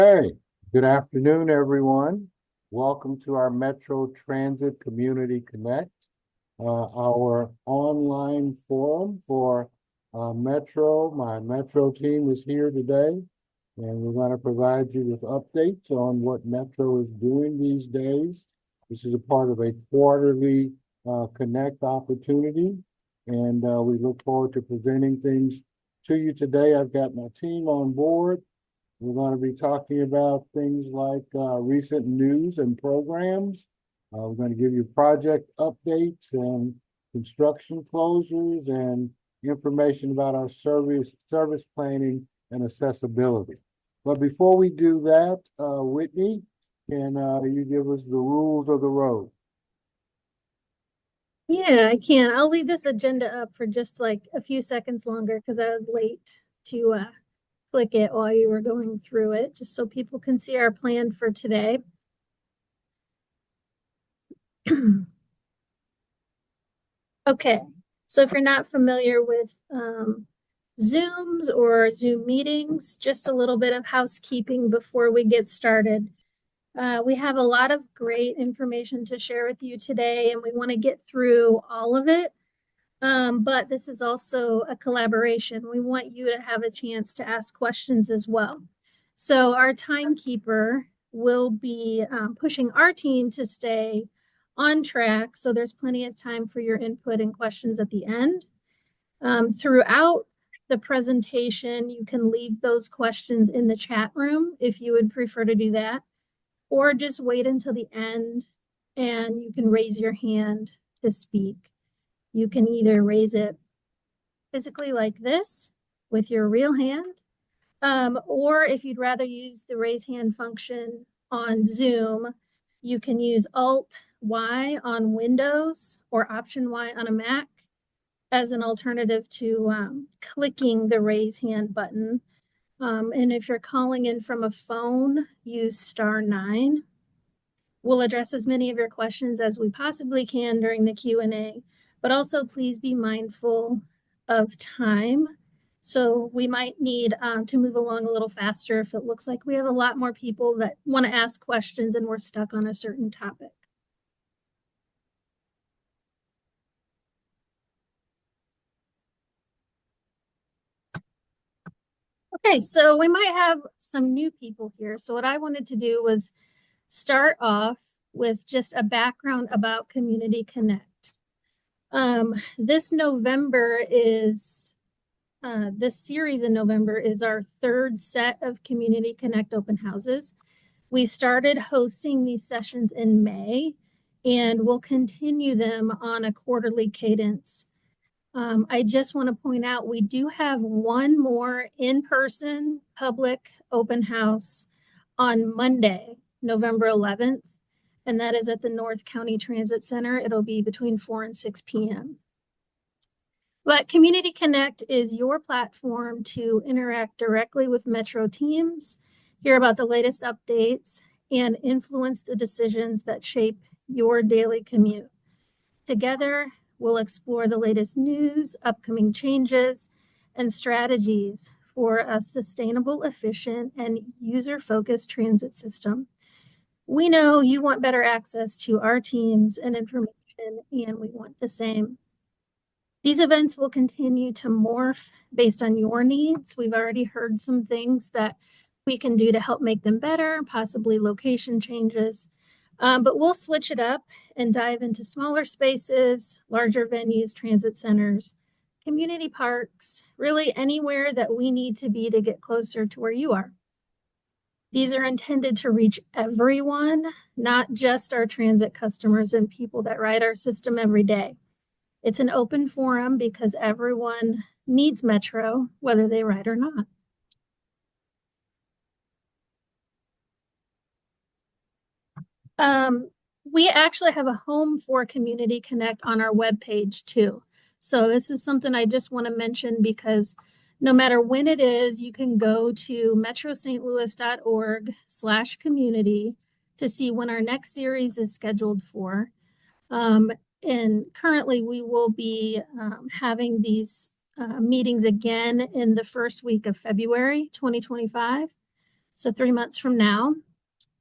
Hey, good afternoon, everyone. Welcome to our Metro Transit Community Connect, our online forum for Metro. My Metro team is here today, and we're going to provide you with updates on what Metro is doing these days. This is a part of a quarterly Connect opportunity, and we look forward to presenting things to you today. I've got my team on board. We're going to be talking about things like recent news and programs. We're going to give you project updates and construction closures and information about our service planning and accessibility. But before we do that, Whitney, can you give us the rules of the road? Yeah, I can. I'll leave this agenda up for just like a few seconds longer because I was late to click it while you were going through it, just so people can see our plan for today. Okay, so if you're not familiar with Zooms or Zoom meetings, just a little bit of housekeeping before we get started. We have a lot of great information to share with you today, and we want to get through all of it. But this is also a collaboration. We want you to have a chance to ask questions as well. So our timekeeper will be pushing our team to stay on track. So there's plenty of time for your input and questions at the end. Throughout the presentation, you can leave those questions in the chat room if you would prefer to do that, or just wait until the end and you can raise your hand to speak. You can either raise it physically like this with your real hand, or if you'd rather use the raise hand function on Zoom, you can use Alt-Y on Windows or Option-Y on a Mac as an alternative to clicking the raise hand button. And if you're calling in from a phone, use *9. We'll address as many of your questions as we possibly can during the Q&A, but also please be mindful of time. So we might need to move along a little faster if it looks like we have a lot more people that want to ask questions and we're stuck on a certain topic. Okay, so we might have some new people here. So what I wanted to do was start off with just a background about Community Connect. This series in November is our third set of Community Connect open houses. We started hosting these sessions in May, and we'll continue them on a quarterly cadence. I just want to point out we do have one more in-person public open house on Monday, November 11th, and that is at the North County Transit Center. It'll be between 4 and 6 p.m. But Community Connect is your platform to interact directly with Metro teams, hear about the latest updates, and influence the decisions that shape your daily commute. Together, we'll explore the latest news, upcoming changes, and strategies for a sustainable, efficient, and user-focused transit system. We know you want better access to our teams and information, and we want the same. These events will continue to morph based on your needs. We've already heard some things that we can do to help make them better, possibly location changes. But we'll switch it up and dive into smaller spaces, larger venues, transit centers, community parks, really anywhere that we need to be to get closer to where you are. These are intended to reach everyone, not just our transit customers and people that ride our system every day. It's an open forum because everyone needs Metro, whether they ride or not. We actually have a home for Community Connect on our webpage too. So this is something I just want to mention because no matter when it is, you can go to metrostlouis.org/community to see when our next series is scheduled for. And currently we will be having these meetings again in the first week of February 2025. so 3 months from now.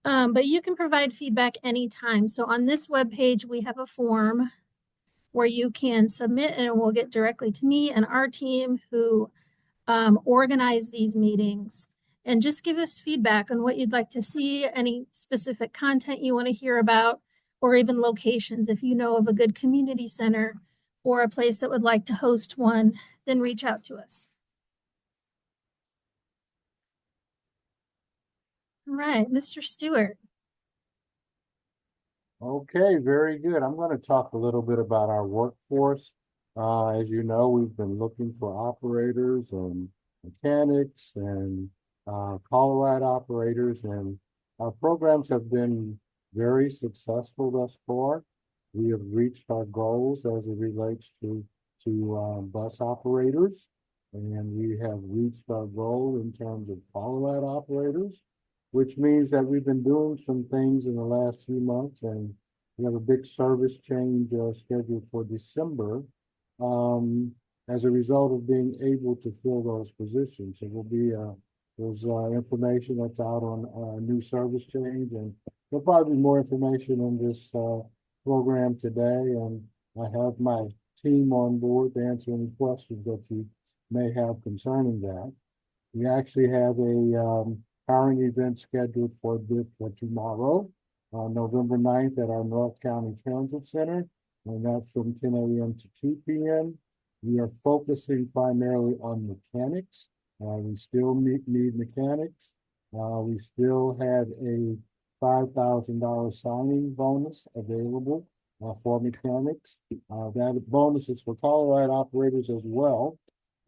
But you can provide feedback anytime. So on this webpage, we have a form where you can submit and it will get directly to me and our team who organize these meetings, and just give us feedback on what you'd like to see, any specific content you want to hear about, or even locations. If you know of a good community center or a place that would like to host one, then reach out to us. All right, Mr. Stewart. Okay, very good. I'm going to talk a little bit about our workforce. As you know, we've been looking for operators and mechanics and call ride operators, and our programs have been very successful thus far. We have reached our goals as it relates to bus operators, and we have reached our goal in terms of call ride operators, which means that we've been doing some things in the last few months, and we have a big service change scheduled for December as a result of being able to fill those positions. So there's information that's out on a new service change, and there'll probably be more information on this program today. And I have my team on board to answer any questions that you may have concerning that. We actually have a hiring event scheduled for tomorrow, November 9th at our North County Transit Center, and that's from 10 a.m. to 2 p.m. We are focusing primarily on mechanics. We still need mechanics. We still have a $5,000 signing bonus available for mechanics. That bonus is for call ride operators as well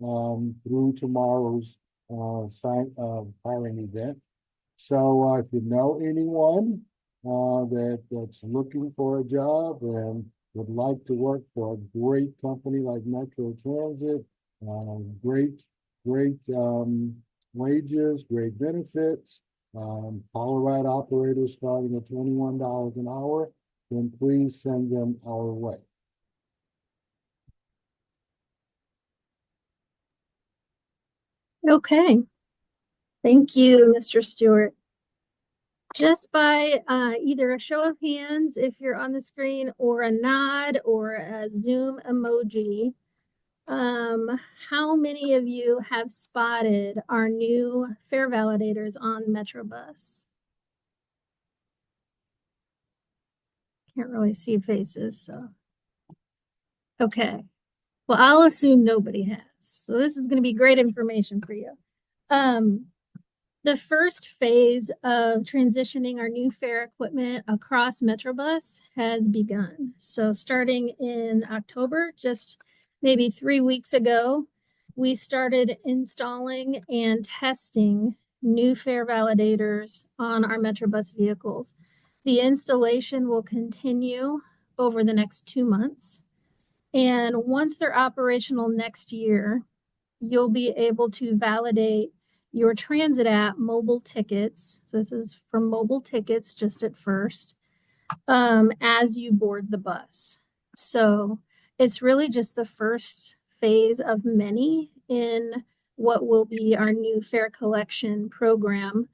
through tomorrow's hiring event. So if you know anyone that's looking for a job and would like to work for a great company like Metro Transit, great wages, great benefits, call ride operators starting at $21 an hour, then please send them our way. Okay. Thank you, Mr. Stewart. Just by either a show of hands, if you're on the screen, or a nod or a Zoom emoji, how many of you have spotted our new fare validators on Metrobus? Can't really see faces, so. Okay. Well, I'll assume nobody has. So this is going to be great information for you. The first phase of transitioning our new fare equipment across Metrobus has begun. So starting in October, just maybe 3 weeks ago, we started installing and testing new fare validators on our Metrobus vehicles. The installation will continue over the next 2 months. And once they're operational next year, you'll be able to validate your transit app mobile tickets. So this is for mobile tickets just at first, as you board the bus. So it's really just the first phase of many in what will be our new fare collection program.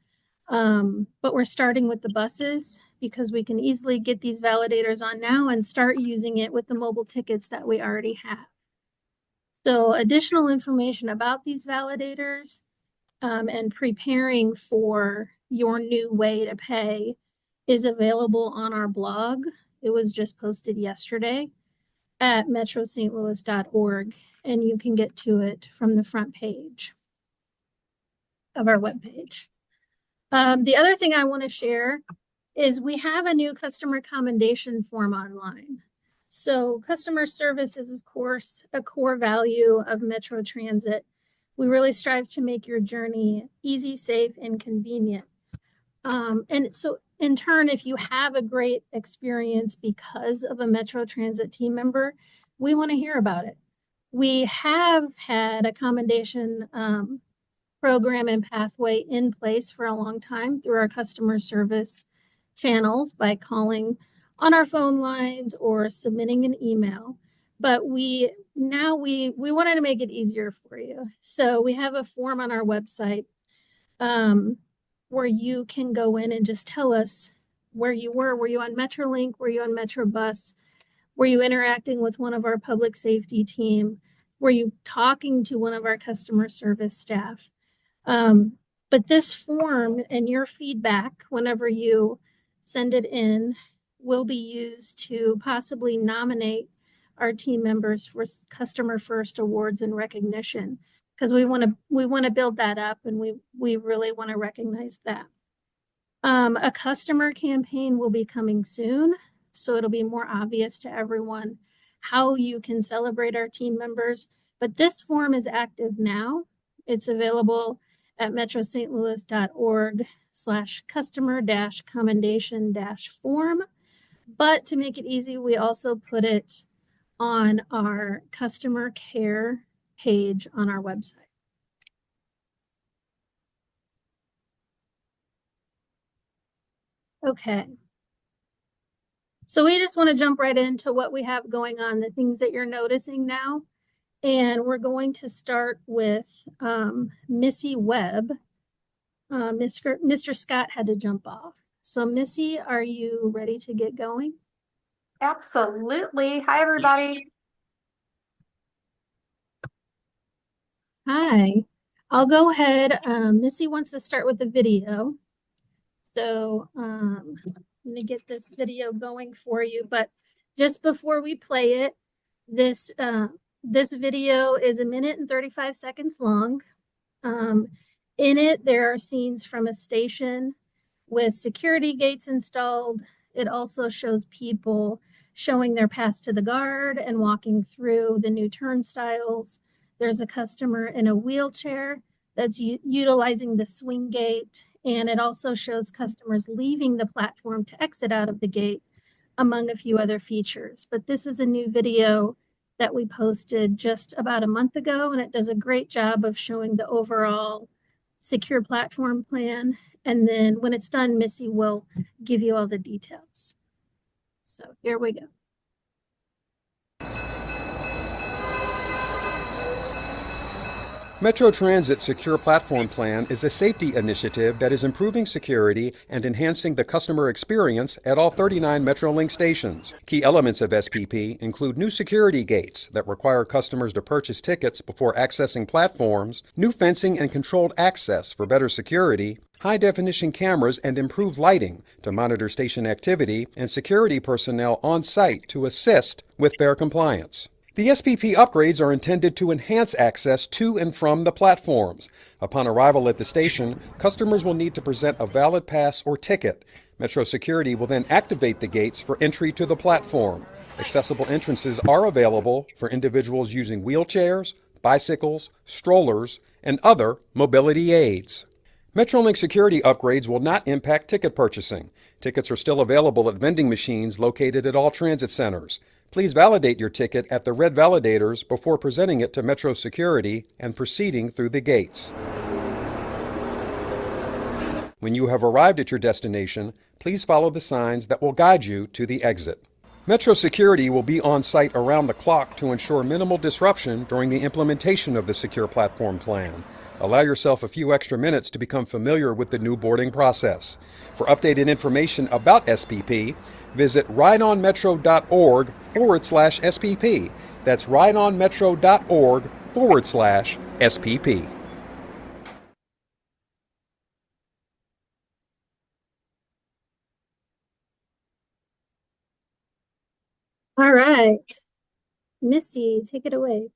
But we're starting with the buses because we can easily get these validators on now and start using it with the mobile tickets that we already have. So additional information about these validators and preparing for your new way to pay is available on our blog. It was just posted yesterday at metrostlouis.org, and you can get to it from the front page of our webpage. The other thing I want to share is we have a new customer commendation form online. So customer service is, of course, a core value of Metro Transit. We really strive to make your journey easy, safe, and convenient. And so in turn, if you have a great experience because of a Metro Transit team member, we want to hear about it. We have had a commendation program and pathway in place for a long time through our customer service channels by calling on our phone lines or submitting an email. But we wanted to make it easier for you. So we have a form on our website where you can go in and just tell us where you were. Were you on Metrolink? Were you on Metrobus? Were you interacting with one of our public safety team? Were you talking to one of our customer service staff? But this form and your feedback, whenever you send it in, will be used to possibly nominate our team members for customer first awards and recognition, because we want to build that up, and we really want to recognize that. A customer campaign will be coming soon, so it'll be more obvious to everyone how you can celebrate our team members. But this form is active now. It's available at metrostlouis.org/customer-commendation-form. But to make it easy, we also put it on our customer care page on our website. Okay. So we just want to jump right into what we have going on, the things that you're noticing now. And we're going to start with Missy Webb. Mr. Scott had to jump off. So Missy, are you ready to get going? Absolutely. Hi, everybody. Hi. I'll go ahead. Missy wants to start with the video. So I'm going to get this video going for you. But just before we play it, this video is 1 minute and 35 seconds long. In it, there are scenes from a station with security gates installed. It also shows people showing their pass to the guard and walking through the new turnstiles. There's a customer in a wheelchair that's utilizing the swing gate, and it also shows customers leaving the platform to exit out of the gate, among a few other features. But this is a new video that we posted just about a month ago, and it does a great job of showing the overall secure platform plan. And then when it's done, Missy will give you all the details. So here we go. Metro Transit's Secure Platform Plan is a safety initiative that is improving security and enhancing the customer experience at all 39 Metrolink stations. Key elements of SPP include new security gates that require customers to purchase tickets before accessing platforms, new fencing and controlled access for better security, high-definition cameras and improved lighting to monitor station activity, and security personnel on site to assist with fare compliance. The SPP upgrades are intended to enhance access to and from the platforms. Upon arrival at the station, customers will need to present a valid pass or ticket. Metro Security will then activate the gates for entry to the platform. Accessible entrances are available for individuals using wheelchairs, bicycles, strollers, and other mobility aids. Metrolink security upgrades will not impact ticket purchasing. Tickets are still available at vending machines located at all transit centers. Please validate your ticket at the red validators before presenting it to Metro Security and proceeding through the gates. When you have arrived at your destination, please follow the signs that will guide you to the exit. Metro Security will be on site around the clock to ensure minimal disruption during the implementation of the Secure Platform Plan. Allow yourself a few extra minutes to become familiar with the new boarding process. For updated information about SPP, visit rideonmetro.org/SPP. That's rideonmetro.org/SPP. All right. Missy, take it away.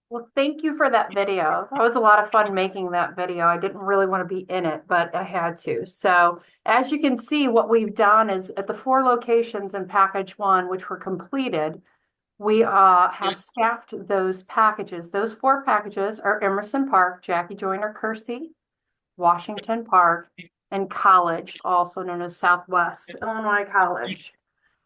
Well, thank you for that video. That was a lot of fun making that video. I didn't really want to be in it, but I had to. So as you can see, what we've done is at the 4 locations in package 1, which were completed, we have staffed those packages. Those 4 packages are Emerson Park, Jackie Joyner Kersey, Washington Park, and College, also known as Southwest Illinois College.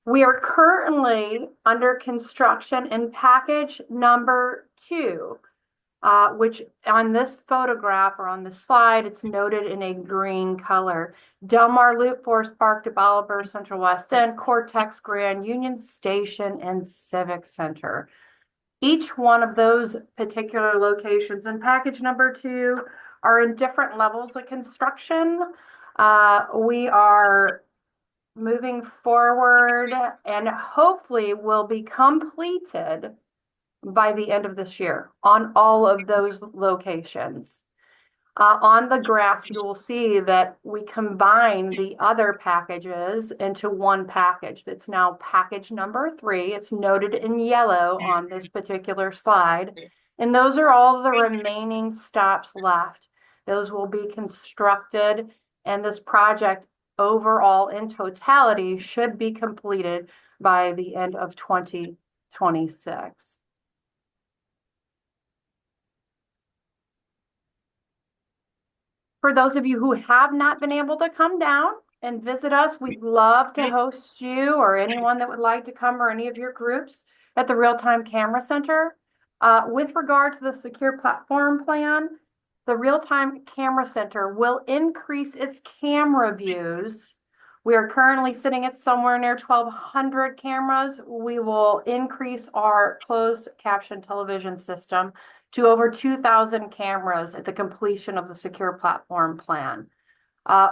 We are currently under construction in package number 2, which on this photograph or on the slide, it's noted in a green color. Del Mar Loop, Forest Park, DeBoliver, Central West End, Cortex, Grand Union Station, and Civic Center. Each one of those particular locations in package number 2 are in different levels of construction. We are moving forward and hopefully will be completed by the end of this year on all of those locations. On the graph, you will see that we combine the other packages into one package. That's now package number 3. It's noted in yellow on this particular slide. And those are all the remaining stops left. Those will be constructed, and this project overall in totality should be completed by the end of 2026. For those of you who have not been able to come down and visit us, we'd love to host you or anyone that would like to come, or any of your groups, at the Real-Time Camera Center. With regard to the Secure Platform Plan, the Real-Time Camera Center will increase its camera views. We are currently sitting at somewhere near 1,200 cameras. We will increase our closed caption television system to over 2,000 cameras at the completion of the Secure Platform Plan.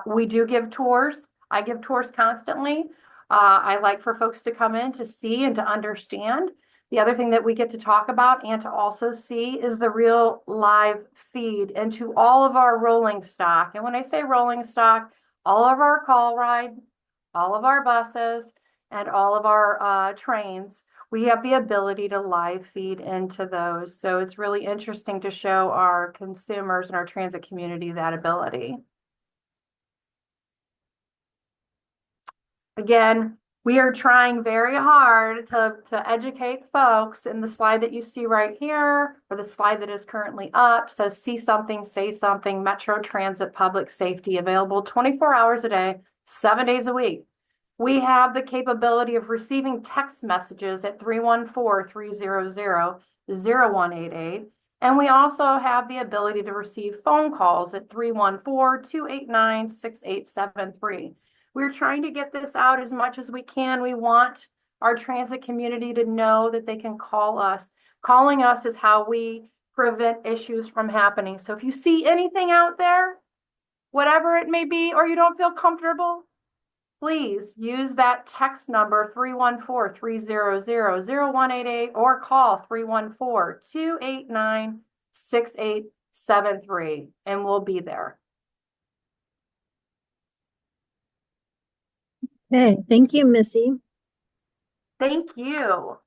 We do give tours. I give tours constantly. I like for folks to come in to see and to understand. The other thing that we get to talk about and to also see is the real live feed into all of our rolling stock. And when I say rolling stock, all of our call ride, all of our buses, and all of our trains, we have the ability to live feed into those. So it's really interesting to show our consumers and our transit community that ability. Again, we are trying very hard to educate folks. And the slide that you see right here, or the slide that is currently up, says see something, say something, Metro Transit Public Safety, available 24 hours a day, 7 days a week. We have the capability of receiving text messages at 314-300-0188. And we also have the ability to receive phone calls at 314-289-6873. We're trying to get this out as much as we can. We want our transit community to know that they can call us. Calling us is how we prevent issues from happening. So if you see anything out there, whatever it may be, or you don't feel comfortable, please use that text number 314-300-0188 or call 314-289-6873, and we'll be there. Okay, thank you, Missy. Thank you.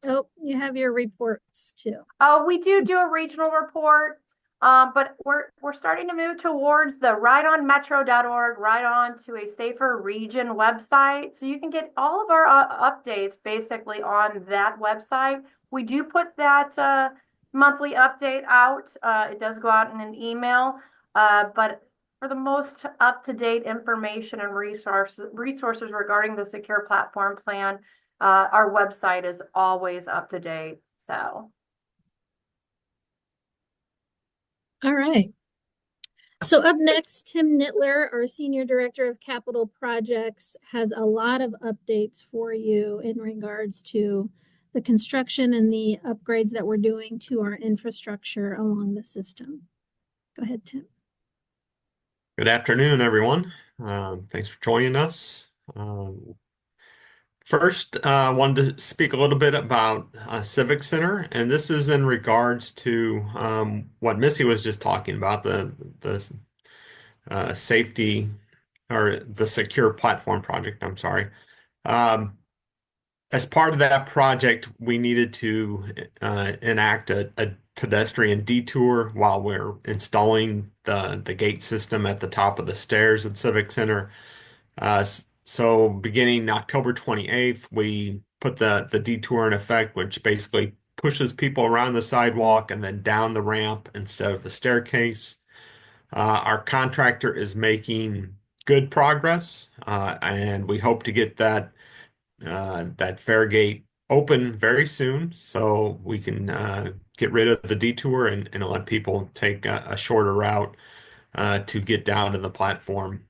Oh, you have your reports too. Oh, we do a regional report, but we're starting to move towards the rideonmetro.org, Ride On to a Safer Region website. So you can get all of our updates basically on that website. We do put that monthly update out. It does go out in an email, but for the most up-to-date information and resources regarding the Secure Platform Plan, our website is always up to date. So. All right. So up next, Tim Nittler, our Senior Director of Capital Projects, has a lot of updates for you in regards to the construction and the upgrades that we're doing to our infrastructure along the system. Go ahead, Tim. Good afternoon, everyone. Thanks for joining us. First, I wanted to speak a little bit about Civic Center, and this is in regards to what Missy was just talking about, the safety, or the Secure Platform Project, I'm sorry. As part of that project, we needed to enact a pedestrian detour while we're installing the gate system at the top of the stairs at Civic Center. So beginning October 28th, we put the detour in effect, which basically pushes people around the sidewalk and then down the ramp instead of the staircase. Our contractor is making good progress, and we hope to get that fare gate open very soon so we can get rid of the detour and let people take a shorter route to get down to the platform.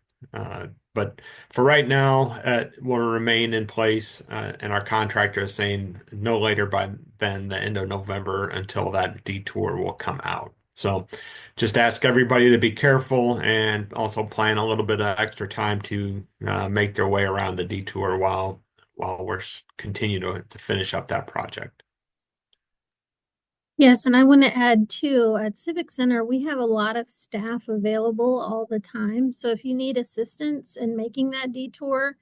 But for right now, we'll remain in place, and our contractor is saying no later than the end of November until that detour will come out. So just ask everybody to be careful and also plan a little bit of extra time to make their way around the detour while we're continue to finish up that project. Yes, and I want to add too, at Civic Center, we have a lot of staff available all the time. So if you need assistance in making that detour,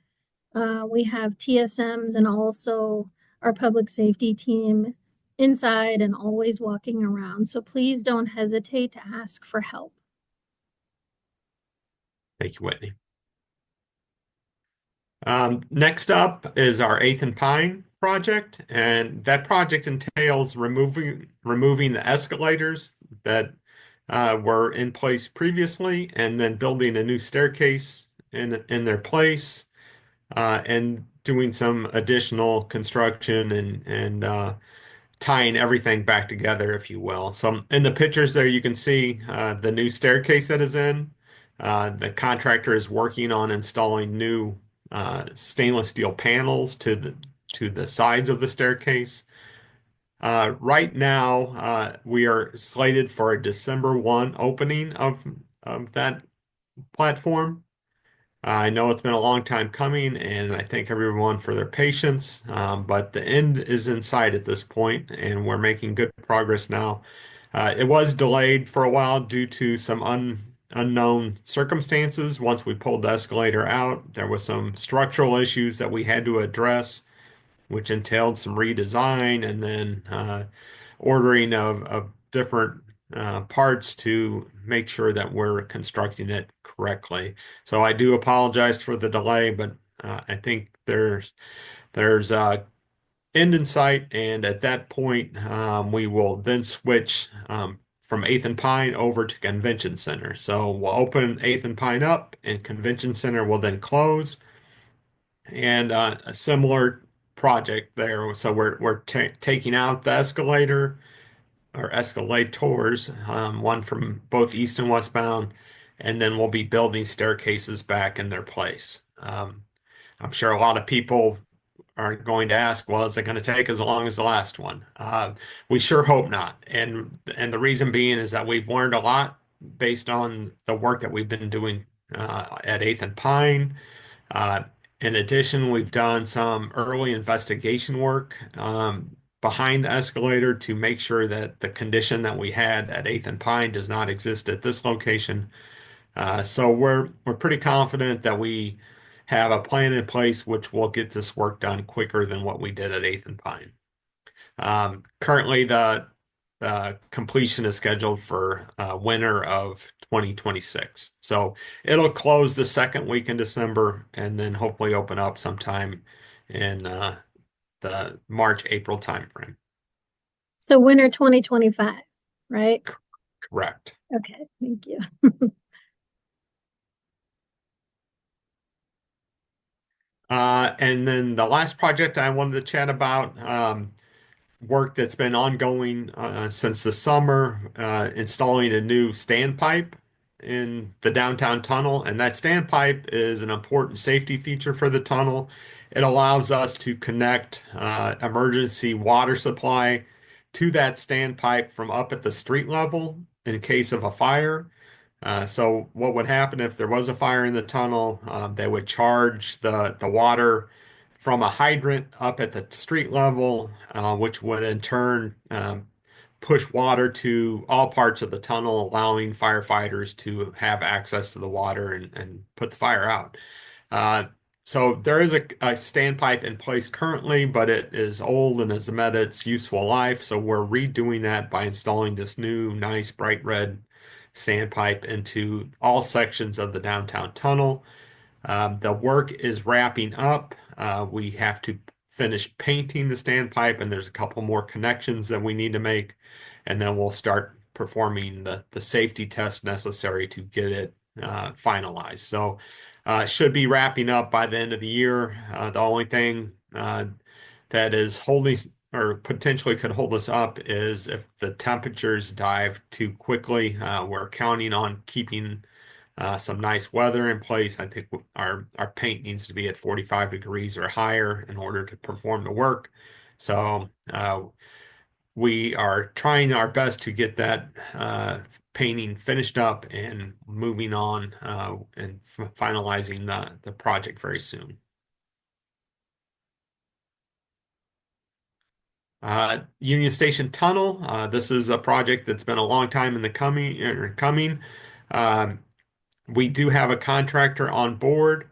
we have TSMs and also our public safety team inside and always walking around. So please don't hesitate to ask for help. Thank you, Whitney. Next up is our Eighth and Pine project, and that project entails removing the escalators that were in place previously, and then building a new staircase in their place, and doing some additional construction and tying everything back together, if you will. So in the pictures there, you can see the new staircase that is in. The contractor is working on installing new stainless steel panels to the sides of the staircase. Right now, we are slated for a December 1 opening of that platform. I know it's been a long time coming, and I thank everyone for their patience, but the end is in sight at this point, and we're making good progress now. It was delayed for a while due to some unknown circumstances. Once we pulled the escalator out, there was some structural issues that we had to address, which entailed some redesign and then ordering of different parts to make sure that we're constructing it correctly. So I do apologize for the delay, but I think there's end in sight, and at that point, we will then switch from Eighth and Pine over to Convention Center. So we'll open Eighth and Pine up, and Convention Center will then close. And a similar project there. So we're taking out the escalator or escalators, one from both east and westbound, and then we'll be building staircases back in their place. I'm sure a lot of people are going to ask, well, is it going to take as long as the last one? We sure hope not. And the reason being is that we've learned a lot based on the work that we've been doing at Eighth and Pine. In addition, we've done some early investigation work behind the escalator to make sure that the condition that we had at Eighth and Pine does not exist at this location. So we're pretty confident that we have a plan in place which will get this work done quicker than what we did at Eighth and Pine. Currently, the completion is scheduled for winter of 2026. So it'll close the second week in December and then hopefully open up sometime in the March, April timeframe. So winter 2025, right? Correct. Okay, thank you. And then the last project I wanted to chat about, work that's been ongoing since the summer, installing a new standpipe in the downtown tunnel. And that standpipe is an important safety feature for the tunnel. It allows us to connect emergency water supply to that standpipe from up at the street level in case of a fire. So what would happen if there was a fire in the tunnel? They would charge the water from a hydrant up at the street level, which would in turn push water to all parts of the tunnel, allowing firefighters to have access to the water and put the fire out. So there is a standpipe in place currently, but it is old and has met its useful life. So we're redoing that by installing this new, nice, bright red standpipe into all sections of the downtown tunnel. The work is wrapping up. We have to finish painting the standpipe, and there's a couple more connections that we need to make, and then we'll start performing the safety test necessary to get it finalized. So should be wrapping up by the end of the year. The only thing that is holding or potentially could hold us up is if the temperatures dive too quickly. We're counting on keeping some nice weather in place. I think our paint needs to be at 45 degrees or higher in order to perform the work. So we are trying our best to get that painting finished up and moving on and finalizing the project very soon. Union Station Tunnel. This is a project that's been a long time in the coming. Um, we do have a contractor on board.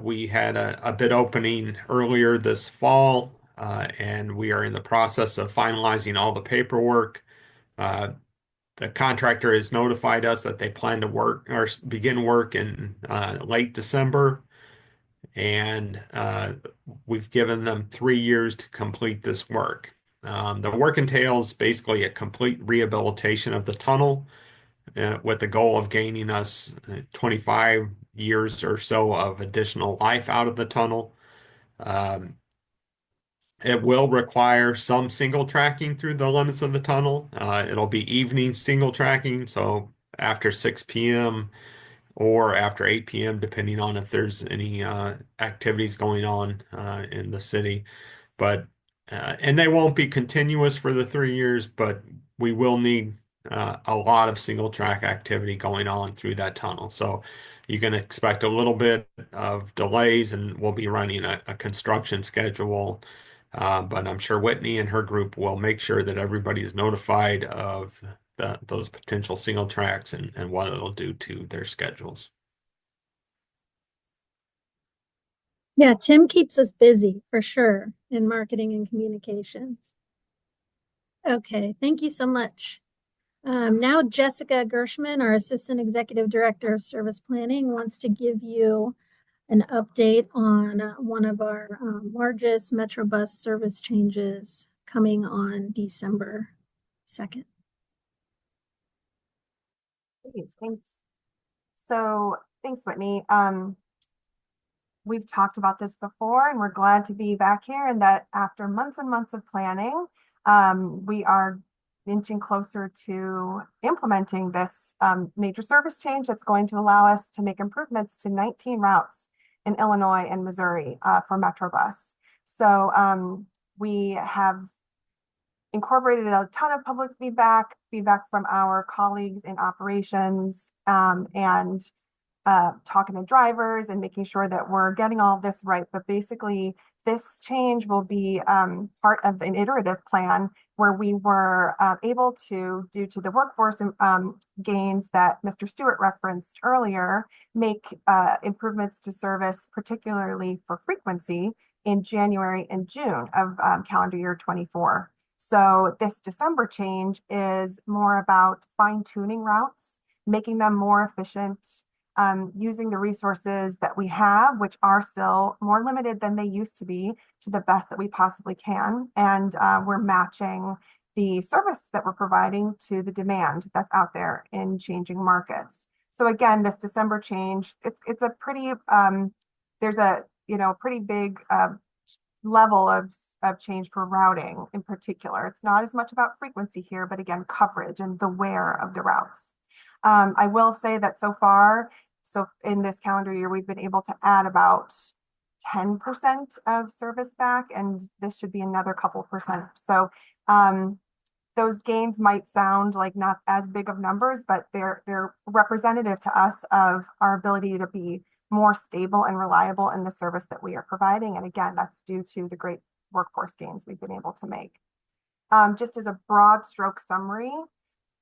We had a bid opening earlier this fall, and we are in the process of finalizing all the paperwork. The contractor has notified us that they plan to work or begin work in late December, and we've given them 3 years to complete this work. The work entails basically a complete rehabilitation of the tunnel with the goal of gaining us 25 years or so of additional life out of the tunnel. Um, it will require some single tracking through the limits of the tunnel. It'll be evening single tracking, so after 6 p.m. or after 8 p.m., depending on if there's any activities going on in the city. But and they won't be continuous for the 3 years, but we will need a lot of single track activity going on through that tunnel. So you can expect a little bit of delays, and we'll be running a construction schedule. But I'm sure Whitney and her group will make sure that everybody is notified of those potential single tracks and what it'll do to their schedules. Yeah, Tim keeps us busy for sure in marketing and communications. Okay, thank you so much. Now Jessica Gershman, our Assistant Executive Director of Service Planning, wants to give you an update on one of our largest Metrobus service changes coming on December 2nd. Thanks. So thanks, Whitney. We've talked about this before, and we're glad to be back here, and that after months and months of planning, we are inching closer to implementing this major service change that's going to allow us to make improvements to 19 routes in Illinois and Missouri for Metrobus. So we have incorporated a ton of public feedback from our colleagues in operations, and talking to drivers and making sure that we're getting all of this right. But basically, this change will be part of an iterative plan where we were able to, due to the workforce gains that Mr. Stewart referenced earlier, make improvements to service, particularly for frequency, in January and June of calendar year 24. So this December change is more about fine-tuning routes, making them more efficient, using the resources that we have, which are still more limited than they used to be, to the best that we possibly can. And we're matching the service that we're providing to the demand that's out there in changing markets. So again, this December change, it's a pretty, there's a, pretty big level of change for routing in particular. It's not as much about frequency here, but again, coverage and the where of the routes. I will say that so far, so in this calendar year, we've been able to add about 10% of service back, and this should be another couple percent. So those gains might sound like not as big of numbers, but they're representative to us of our ability to be more stable and reliable in the service that we are providing. And again, that's due to the great workforce gains we've been able to make. Just as a broad stroke summary,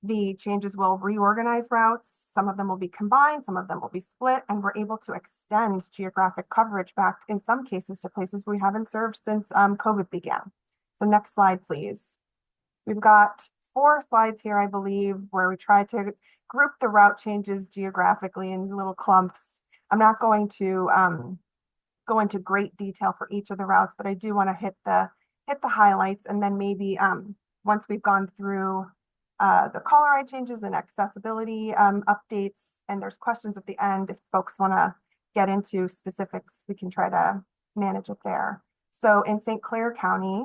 the changes will reorganize routes. Some of them will be combined, some of them will be split, and we're able to extend geographic coverage back in some cases to places we haven't served since COVID began. So next slide, please. We've got 4 slides here, I believe, where we try to group the route changes geographically in little clumps. I'm not going to go into great detail for each of the routes, but I do want to hit the highlights, and then maybe once we've gone through the caller ID changes and accessibility updates, and there's questions at the end, if folks want to get into specifics, we can try to manage it there. So in St. Clair County,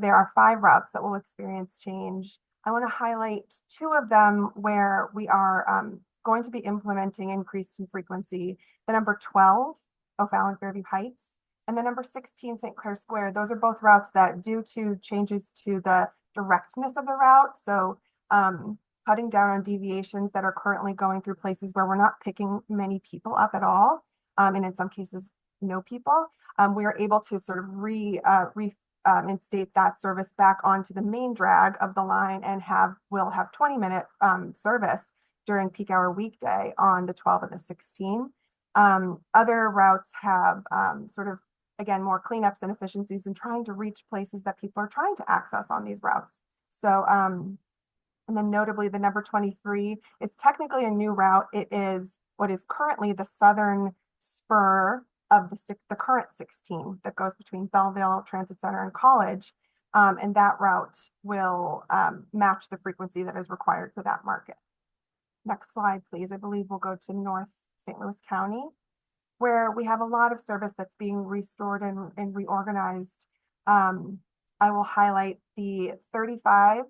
there are 5 routes that will experience change. I want to highlight 2 of them where we are going to be implementing increase in frequency. The number 12, O'Fallon Fairview Heights, and the number 16, St. Clair Square. Those are both routes that, due to changes to the directness of the route. So cutting down on deviations that are currently going through places where we're not picking many people up at all, and in some cases, no people. We are able to sort of reinstate that service back onto the main drag of the line and we'll have 20-minute service during peak hour weekday on the 12 and the 16. Other routes have sort of, again, more cleanups and efficiencies in trying to reach places that people are trying to access on these routes. So, and then notably the number 23 is technically a new route. It is what is currently the southern spur of the current 16 that goes between Belleville Transit Center and College. And that route will match the frequency that is required for that market. Next slide, please. I believe we'll go to North St. Louis County, where we have a lot of service that's being restored and reorganized. I will highlight the 35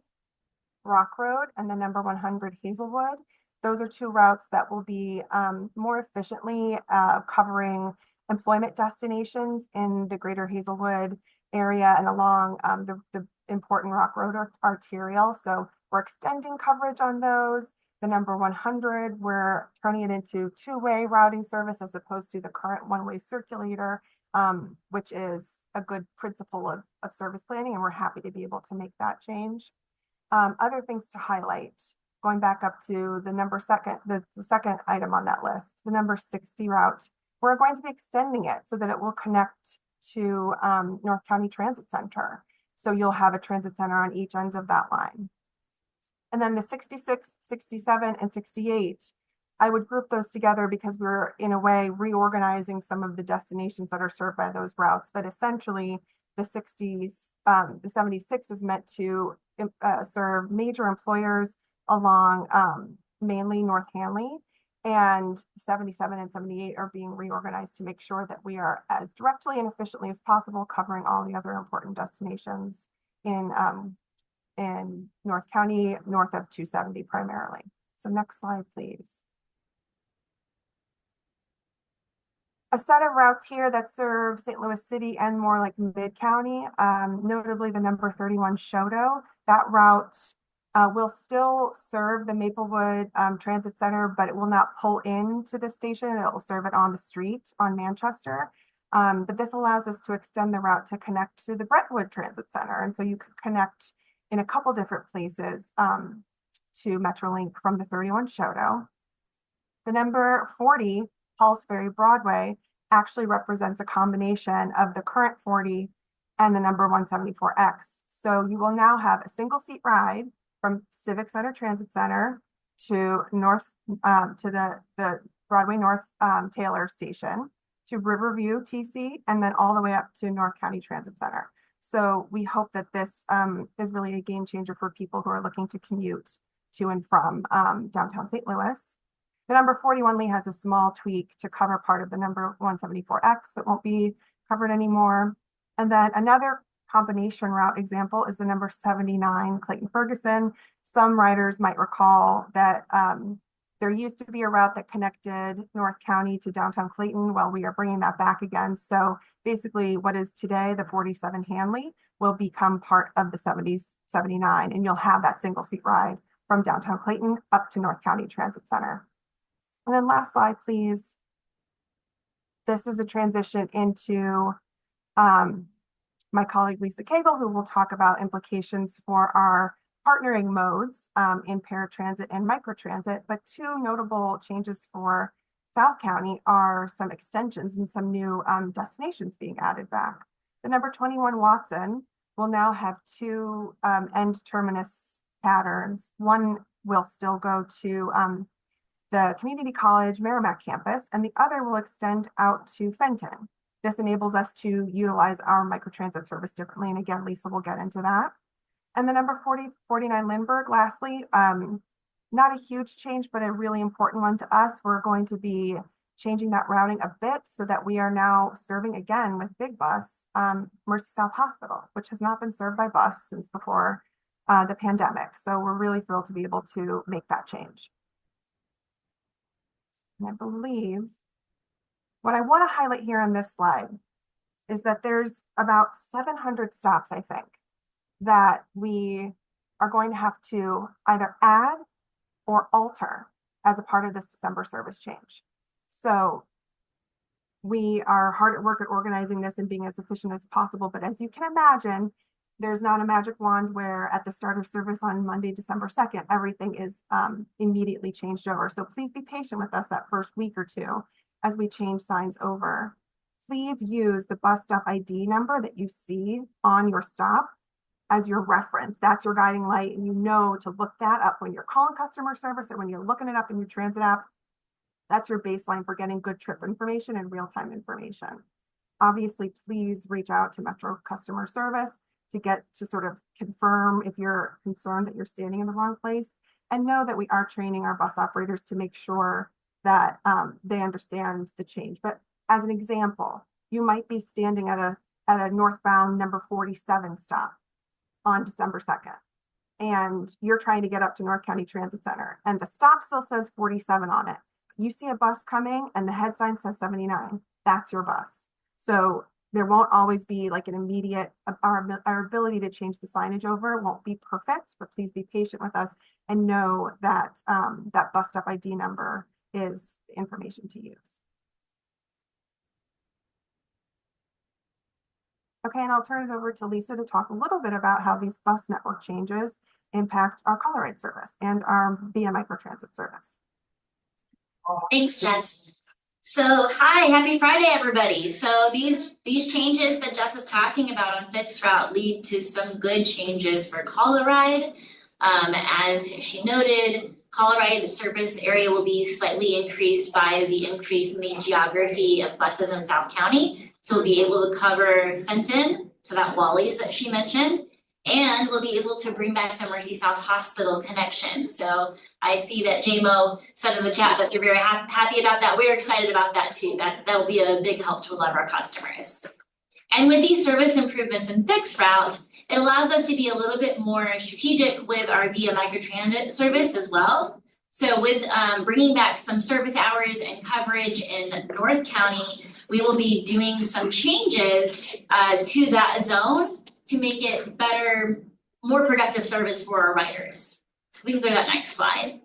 Rock Road and the number 100 Hazelwood. Those are two routes that will be more efficiently covering employment destinations in the greater Hazelwood area and along the important Rock Road arterial. So we're extending coverage on those. The number 100, we're turning it into two-way routing service as opposed to the current one-way circulator, which is a good principle of service planning, and we're happy to be able to make that change. Other things to highlight, going back up to the second item on that list, the number 60 route, we're going to be extending it so that it will connect to North County Transit Center. So you'll have a transit center on each end of that line. And then the 66, 67, and 68, I would group those together because we're in a way reorganizing some of the destinations that are served by those routes. But essentially the 60s, the 76 is meant to serve major employers along mainly North Hanley, and 77 and 78 are being reorganized to make sure that we are as directly and efficiently as possible covering all the other important destinations in North County, north of 270 primarily. So next slide, please. A set of routes here that serve St. Louis City and more like mid-county, notably the number 31 Shodo. That route will still serve the Maplewood Transit Center, but it will not pull into the station. It will serve it on the street on Manchester. But this allows us to extend the route to connect to the Brentwood Transit Center. And so you could connect in a couple different places to Metrolink from the 31 Shodo. The number 40 Halls Ferry Broadway actually represents a combination of the current 40 and the number 174X. So you will now have a single seat ride from Civic Center Transit Center to the Broadway North Taylor Station, to Riverview TC, and then all the way up to North County Transit Center. So we hope that this is really a game changer for people who are looking to commute to and from downtown St. Louis. The number 41 Lee has a small tweak to cover part of the number 174X that won't be covered anymore. And then another combination route example is the number 79 Clayton Ferguson. Some riders might recall that there used to be a route that connected North County to downtown Clayton. Well, we are bringing that back again. So basically what is today the 47 Hanley will become part of the 79, and you'll have that single seat ride from downtown Clayton up to North County Transit Center. And then last slide, please. This is a transition into my colleague Lisa Cagle, who will talk about implications for our partnering modes in paratransit and microtransit. But two notable changes for South County are some extensions and some new destinations being added back. The number 21 Watson will now have two end terminus patterns. One will still go to the Community College Merrimack campus, and the other will extend out to Fenton. This enables us to utilize our microtransit service differently. And again, Lisa will get into that. And the number 49 Lindbergh, lastly, not a huge change, but a really important one to us. We're going to be changing that routing a bit so that we are now serving again with big bus Mercy South Hospital, which has not been served by bus since before the pandemic. So we're really thrilled to be able to make that change. And I believe what I want to highlight here on this slide is that there's about 700 stops, I think, that we are going to have to either add or alter as a part of this December service change. So we are hard at work at organizing this and being as efficient as possible. But as you can imagine, there's not a magic wand where at the start of service on Monday, December 2nd, everything is immediately changed over. So please be patient with us that first week or two as we change signs over. Please use the bus stop ID number that you see on your stop as your reference. That's your guiding light, and you know to look that up when you're calling customer service or when you're looking it up in your transit app. That's your baseline for getting good trip information and real-time information. Obviously, please reach out to Metro customer service to get to sort of confirm if you're concerned that you're standing in the wrong place, and know that we are training our bus operators to make sure that they understand the change. But as an example, you might be standing at a northbound number 47 stop on December 2nd, and you're trying to get up to North County Transit Center, and the stop still says 47 on it. You see a bus coming and the head sign says 79. That's your bus. So there won't always be like an immediate, our ability to change the signage over won't be perfect, but please be patient with us and know that that bus stop ID number is the information to use. Okay, and I'll turn it over to Lisa to talk a little bit about how these bus network changes impact our Caller Ride service and our VIA microtransit service. Thanks, Jess. So, hi, happy Friday, everybody. So these changes that Jess is talking about on Fixed Route lead to some good changes for Caller Ride. As she noted, Caller Ride service area will be slightly increased by the increase in the geography of buses in South County. So we'll be able to cover Fenton, so that Wally's that she mentioned, and we'll be able to bring back the Mercy South Hospital connection. So I see that JMO said in the chat that you're very happy about that. We're excited about that too. That will be a big help to a lot of our customers. And with these service improvements in Fixed Route, it allows us to be a little bit more strategic with our VIA microtransit service as well. So with bringing back some service hours and coverage in North County, we will be doing some changes to that zone to make it better, more productive service for our riders. So we can go to that next slide.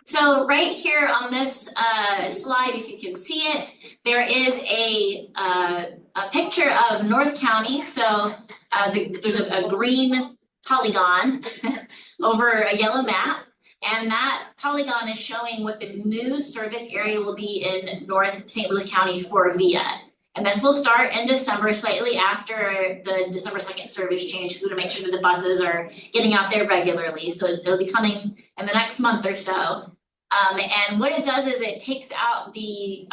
So right here on this slide, if you can see it, there is a picture of North County. So there's a green polygon over a yellow map. And that polygon is showing what the new service area will be in North St. Louis County for VIA. And this will start in December, slightly after the December 2nd service change, so to make sure that the buses are getting out there regularly. So it'll be coming in the next month or so. And what it does is it takes out the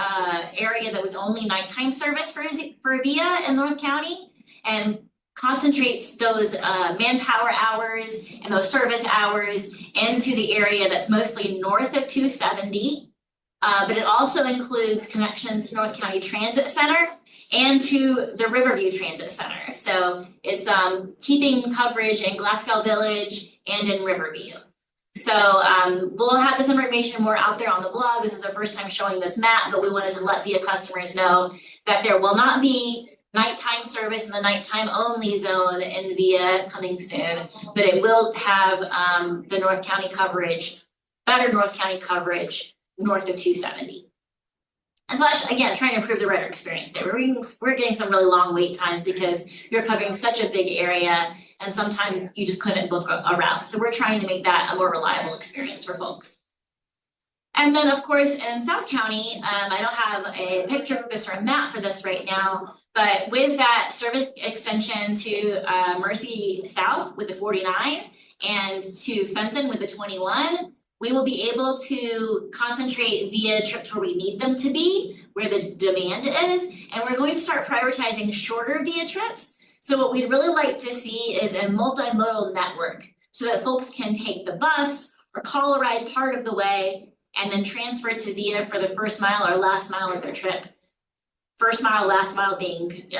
area that was only nighttime service for VIA in North County and concentrates those manpower hours and those service hours into the area that's mostly north of 270. But it also includes connections to North County Transit Center and to the Riverview Transit Center. So it's keeping coverage in Glasgow Village and in Riverview. So we'll have this information more out there on the blog. This is the first time showing this map, but we wanted to let VIA customers know that there will not be nighttime service in the nighttime only zone in VIA coming soon, but it will have the North County coverage, better North County coverage north of 270. And so that's, again, trying to improve the rider experience there. We're getting some really long wait times because you're covering such a big area and sometimes you just couldn't book a route. So we're trying to make that a more reliable experience for folks. And then of course in South County, I don't have a picture of this or a map for this right now, but with that service extension to Mercy South with the 49 and to Fenton with the 21, we will be able to concentrate VIA trips where we need them to be, where the demand is, and we're going to start prioritizing shorter VIA trips. So what we'd really like to see is a multimodal network so that folks can take the bus or call a ride part of the way and then transfer to VIA for the first mile or last mile of their trip. First mile, last mile being,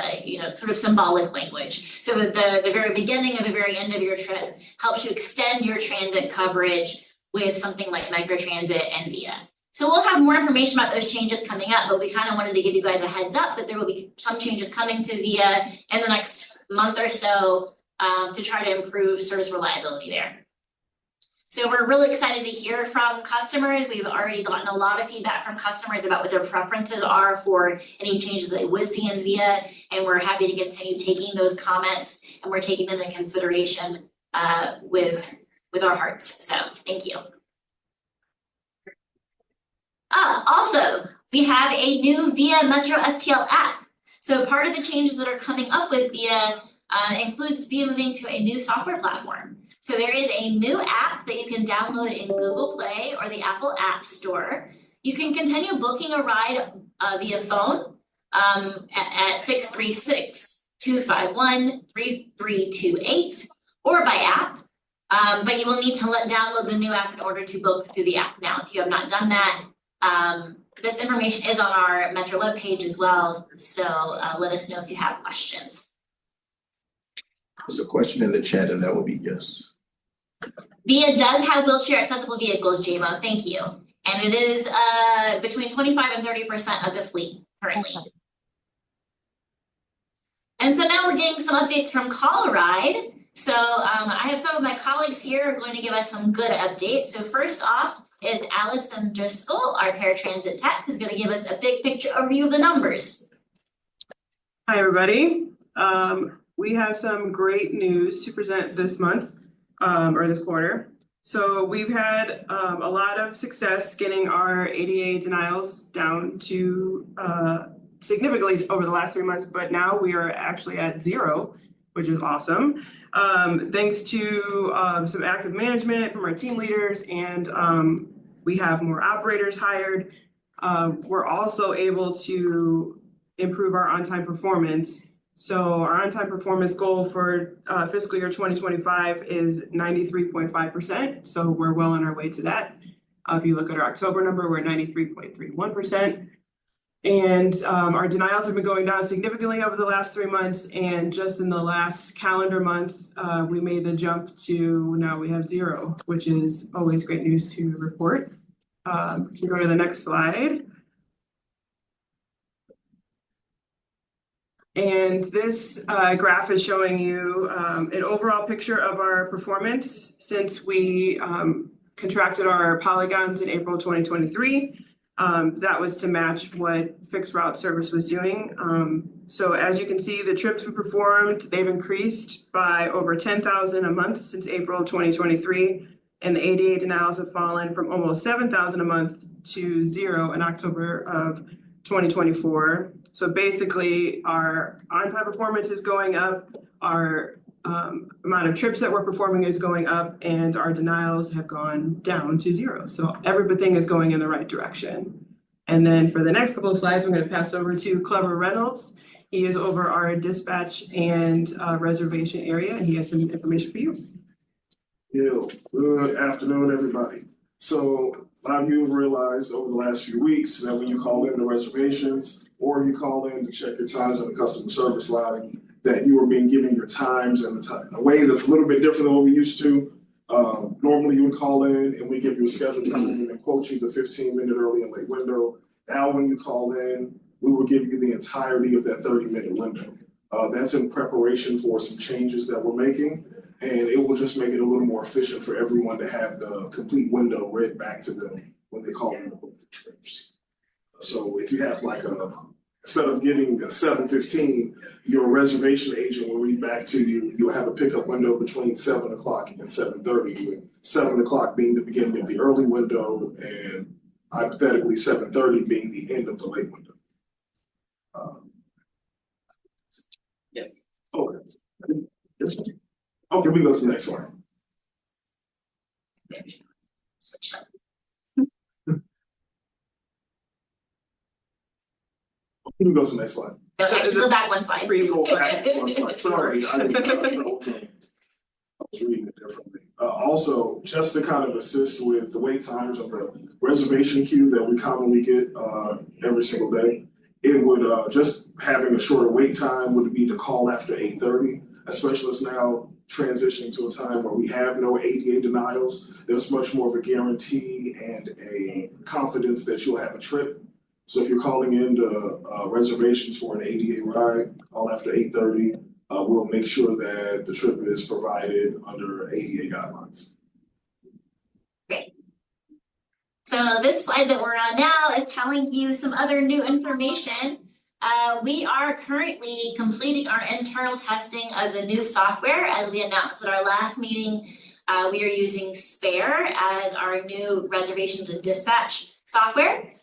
sort of symbolic language. So that the very beginning or the very end of your trip helps you extend your transit coverage with something like microtransit and VIA. So we'll have more information about those changes coming up, but we kind of wanted to give you guys a heads up that there will be some changes coming to VIA in the next month or so to try to improve service reliability there. So we're really excited to hear from customers. We've already gotten a lot of feedback from customers about what their preferences are for any changes they would see in VIA, and we're happy to continue taking those comments, and we're taking them into consideration with our hearts. So thank you. Also, we have a new VIA Metro STL app. So part of the changes that are coming up with VIA includes VIA moving to a new software platform. So there is a new app that you can download in Google Play or the Apple App Store. You can continue booking a ride via phone at 636-251-3328 or by app. But you will need to download the new app in order to book through the app now. If you have not done that, this information is on our Metro webpage as well. So let us know if you have questions. There's a question in the chat, and that will be yes. VIA does have wheelchair accessible vehicles, JMO, thank you. And it is between 25 and 30% of the fleet currently. And so now we're getting some updates from CallAride. So I have some of my colleagues here who are going to give us some good updates. So first off is Allison Driscoll, our paratransit tech, who's going to give us a big picture overview of the numbers. Hi, everybody. We have some great news to present this month or this quarter. So we've had a lot of success getting our ADA denials down to significantly over the last 3 months, but now we are actually at 0, which is awesome. Thanks to some active management from our team leaders, and we have more operators hired. We're also able to improve our on-time performance. So our on-time performance goal for fiscal year 2025 is 93.5%. So we're well on our way to that. If you look at our October number, we're 93.31%. And our denials have been going down significantly over the last 3 months. And just in the last calendar month, we made the jump to now we have 0, which is always great news to report. Can you go to the next slide? And this graph is showing you an overall picture of our performance since we contracted our polygons in April 2023. That was to match what fixed route service was doing. So as you can see, the trips we performed, they've increased by over 10,000 a month since April 2023. And the ADA denials have fallen from almost 7,000 a month to 0 in October of 2024. So basically, our on-time performance is going up, our amount of trips that we're performing is going up, and our denials have gone down to 0. So everything is going in the right direction. And then for the next couple of slides, I'm going to pass over to Clever Reynolds. He is over our dispatch and reservation area, and he has some information for you. Yeah, good afternoon, everybody. So a lot of you have realized over the last few weeks that when you call in the reservations or you call in to check your times on the customer service line, that you are being given your times and a way that's a little bit different than what we used to. Normally you would call in and we give you a scheduled time and quote you the 15-minute early and late window. Now when you call in, we will give you the entirety of that 30-minute window. That's in preparation for some changes that we're making, and it will just make it a little more efficient for everyone to have the complete window read back to them when they call in to book the trips. So if you have like instead of getting a 7:15, your reservation agent will read back to you. You'll have a pickup window between 7 o'clock and 7:30, with 7 o'clock being the beginning of the early window and hypothetically 7:30 being the end of the late window. Yes. Okay. Okay, we can go to the next slide. You can go to the next slide. No, actually go back one slide. Go back one slide. Sorry, I was reading it differently. Also, just to kind of assist with the wait times on the reservation queue that we commonly get every single day, it would just having a shorter wait time would be to call after 8:30. A specialist now transitioning to a time where we have no ADA denials. There's much more of a guarantee and a confidence that you'll have a trip. So if you're calling in to reservations for an ADA ride, call after 8:30. we'll make sure that the trip is provided under ADA guidelines. Great. So this slide that we're on now is telling you some other new information. We are currently completing our internal testing of the new software. As we announced at our last meeting, we are using Spare as our new reservations and dispatch software.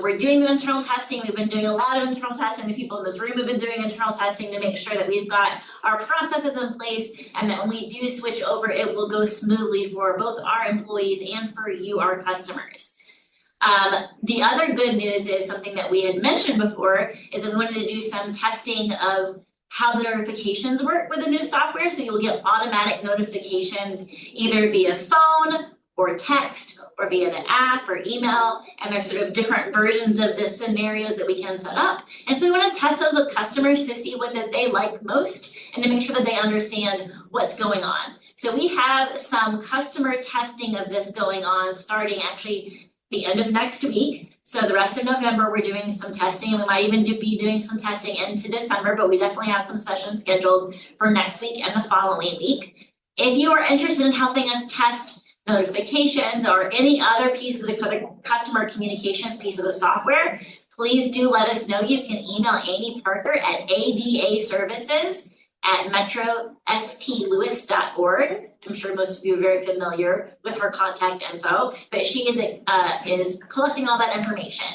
We're doing the internal testing. We've been doing a lot of internal testing. The people in this room have been doing internal testing to make sure that we've got our processes in place and that when we do switch over, it will go smoothly for both our employees and for you, our customers. The other good news is something that we had mentioned before is that we wanted to do some testing of how the notifications work with the new software. So you'll get automatic notifications either via phone or text or via the app or email. And there's sort of different versions of the scenarios that we can set up. And so we want to test those with customers to see what that they like most and to make sure that they understand what's going on. So we have some customer testing of this going on starting actually the end of next week. So the rest of November, we're doing some testing and we might even be doing some testing into December, but we definitely have some sessions scheduled for next week and the following week. If you are interested in helping us test notifications or any other piece of the customer communications piece of the software, please do let us know. You can email Amy Parker at adaservices@metrostlewis.org. I'm sure most of you are very familiar with her contact info, but she is collecting all that information.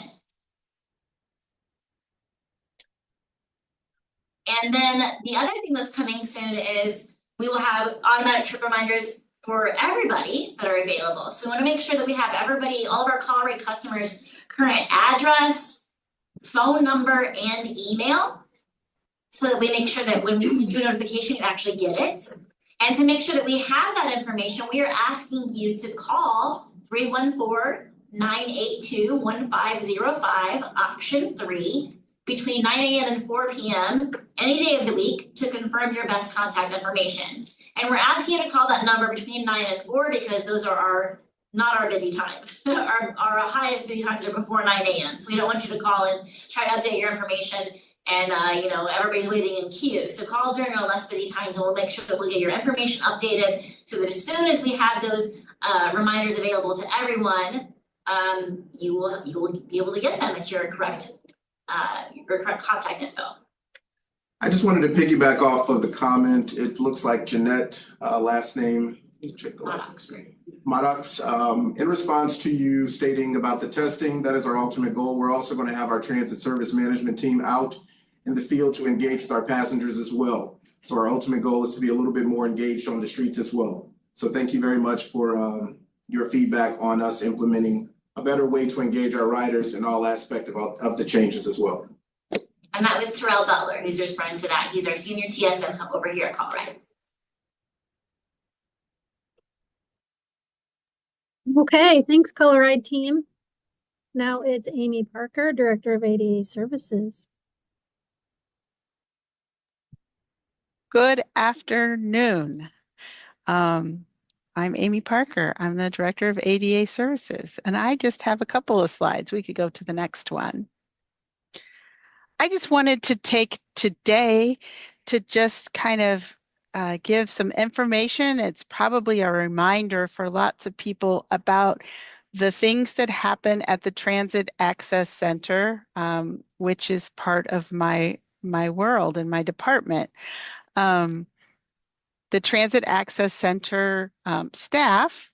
And then the other thing that's coming soon is we will have automatic trip reminders for everybody that are available. So we want to make sure that we have everybody, all of our call rate customers' current address, phone number, and email, so that we make sure that when we send you a notification, you actually get it. And to make sure that we have that information, we are asking you to call 314-982-1505, option 3, between 9 a.m. and 4 p.m. any day of the week to confirm your best contact information. And we're asking you to call that number between 9 and 4 because those are not our busy times. our highest busy times are before 9 a.m. So we don't want you to call and try to update your information and everybody's waiting in queue. So call during our less busy times and we'll make sure that we'll get your information updated so that as soon as we have those reminders available to everyone, you will be able to get them at your correct contact info. I just wanted to piggyback off of the comment. It looks like Jeanette, last name, let me check the last name. Maddox, in response to you stating about the testing, that is our ultimate goal. We're also going to have our transit service management team out in the field to engage with our passengers as well. So our ultimate goal is to be a little bit more engaged on the streets as well. So thank you very much for your feedback on us implementing a better way to engage our riders in all aspects of the changes as well. And that was Terrell Butler, who's responding to that. He's our senior TSM over here at CallRide. Okay, thanks, ColorRide team. Now it's Amy Parker, Director of ADA Services. Good afternoon. I'm Amy Parker. I'm the Director of ADA Services, and I just have a couple of slides. We could go to the next one. I just wanted to take today to just kind of give some information. It's probably a reminder for lots of people about the things that happen at the Transit Access Center, which is part of my world and my department. The Transit Access Center staff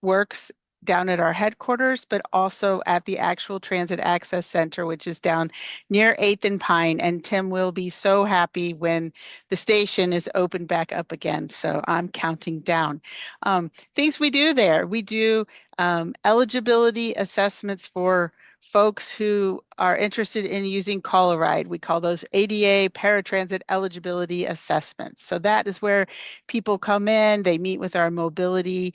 works down at our headquarters, but also at the actual Transit Access Center, which is down near 8th and Pine. And Tim will be so happy when the station is opened back up again. So I'm counting down. Things we do there. We do eligibility assessments for folks who are interested in using CallRide. We call those ADA paratransit eligibility assessments. So that is where people come in, they meet with our mobility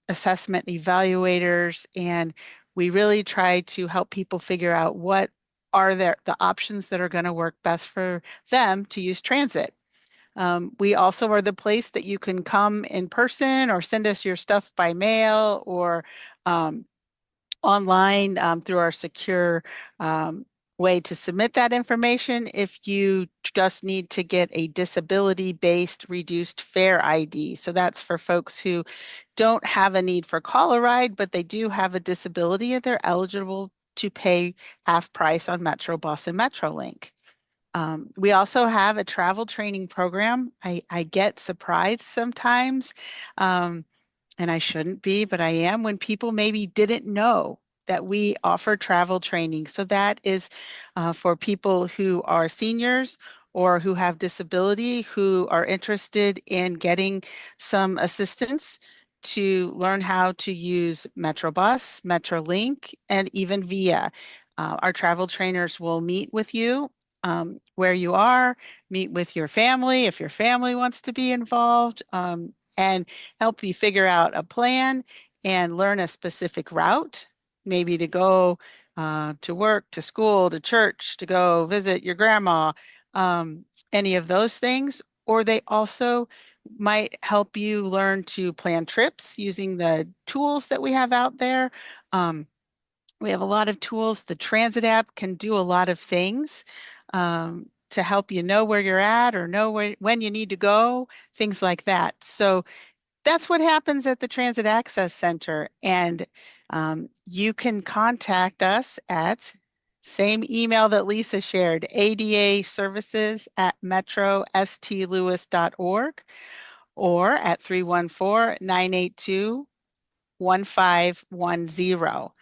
assessment evaluators, and we really try to help people figure out what are the options that are going to work best for them to use transit. We also are the place that you can come in person or send us your stuff by mail or online through our secure way to submit that information if you just need to get a disability-based reduced fare ID. So that's for folks who don't have a need for call a ride, but they do have a disability and they're eligible to pay half price on Metro Bus and Metrolink. We also have a travel training program. I get surprised sometimes, and I shouldn't be, but I am, when people maybe didn't know that we offer travel training. So that is for people who are seniors or who have disability, who are interested in getting some assistance to learn how to use MetroBus, Metrolink, and even VIA. Our travel trainers will meet with you where you are, meet with your family if your family wants to be involved, and help you figure out a plan and learn a specific route, maybe to go to work, to school, to church, to go visit your grandma, any of those things. Or they also might help you learn to plan trips using the tools that we have out there. We have a lot of tools. The Transit app can do a lot of things to help you know where you're at or know when you need to go, things like that. So that's what happens at the Transit Access Center. And you can contact us at same email that Lisa shared, adaservices@metrostlewis.org, or at 314-982-1510.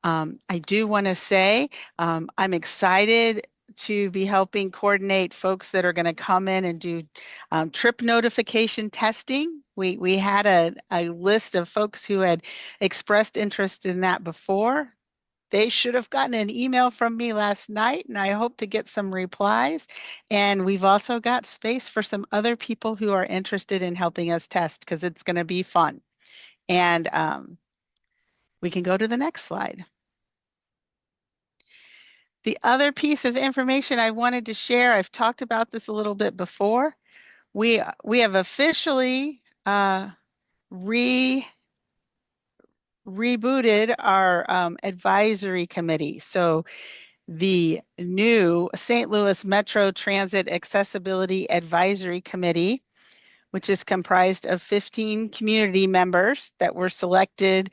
I do want to say I'm excited to be helping coordinate folks that are going to come in and do trip notification testing. We had a list of folks who had expressed interest in that before. They should have gotten an email from me last night, and I hope to get some replies. And we've also got space for some other people who are interested in helping us test, because it's going to be fun. And we can go to the next slide. The other piece of information I wanted to share, I've talked about this a little bit before. We have officially rebooted our advisory committee. So the new St. Louis Metro Transit Accessibility Advisory Committee, which is comprised of 15 community members that were selected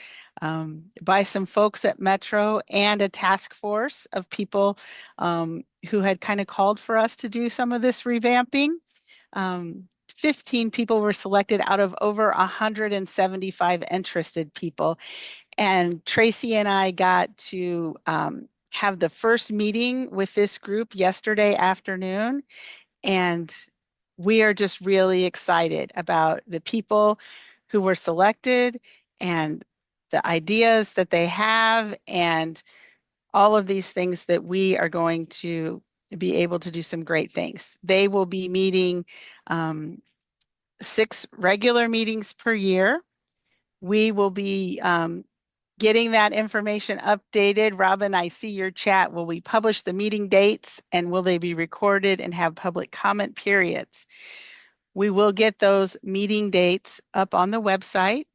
by some folks at Metro and a task force of people who had kind of called for us to do some of this revamping. 15 people were selected out of over 175 interested people. And Tracy and I got to have the first meeting with this group yesterday afternoon. And we are just really excited about the people who were selected and the ideas that they have and all of these things that we are going to be able to do some great things. They will be meeting 6 regular meetings per year. We will be getting that information updated. Robin, I see your chat. Will we publish the meeting dates, and will they be recorded and have public comment periods? We will get those meeting dates up on the website.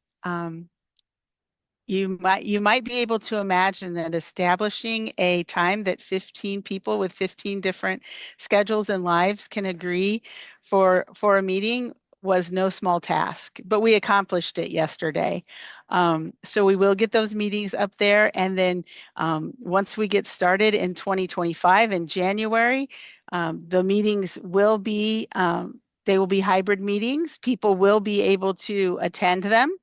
You might be able to imagine that establishing a time that 15 people with 15 different schedules and lives can agree for a meeting was no small task, but we accomplished it yesterday. So we will get those meetings up there. And then once we get started in 2025 in January, the meetings will be, they will be hybrid meetings. People will be able to attend them.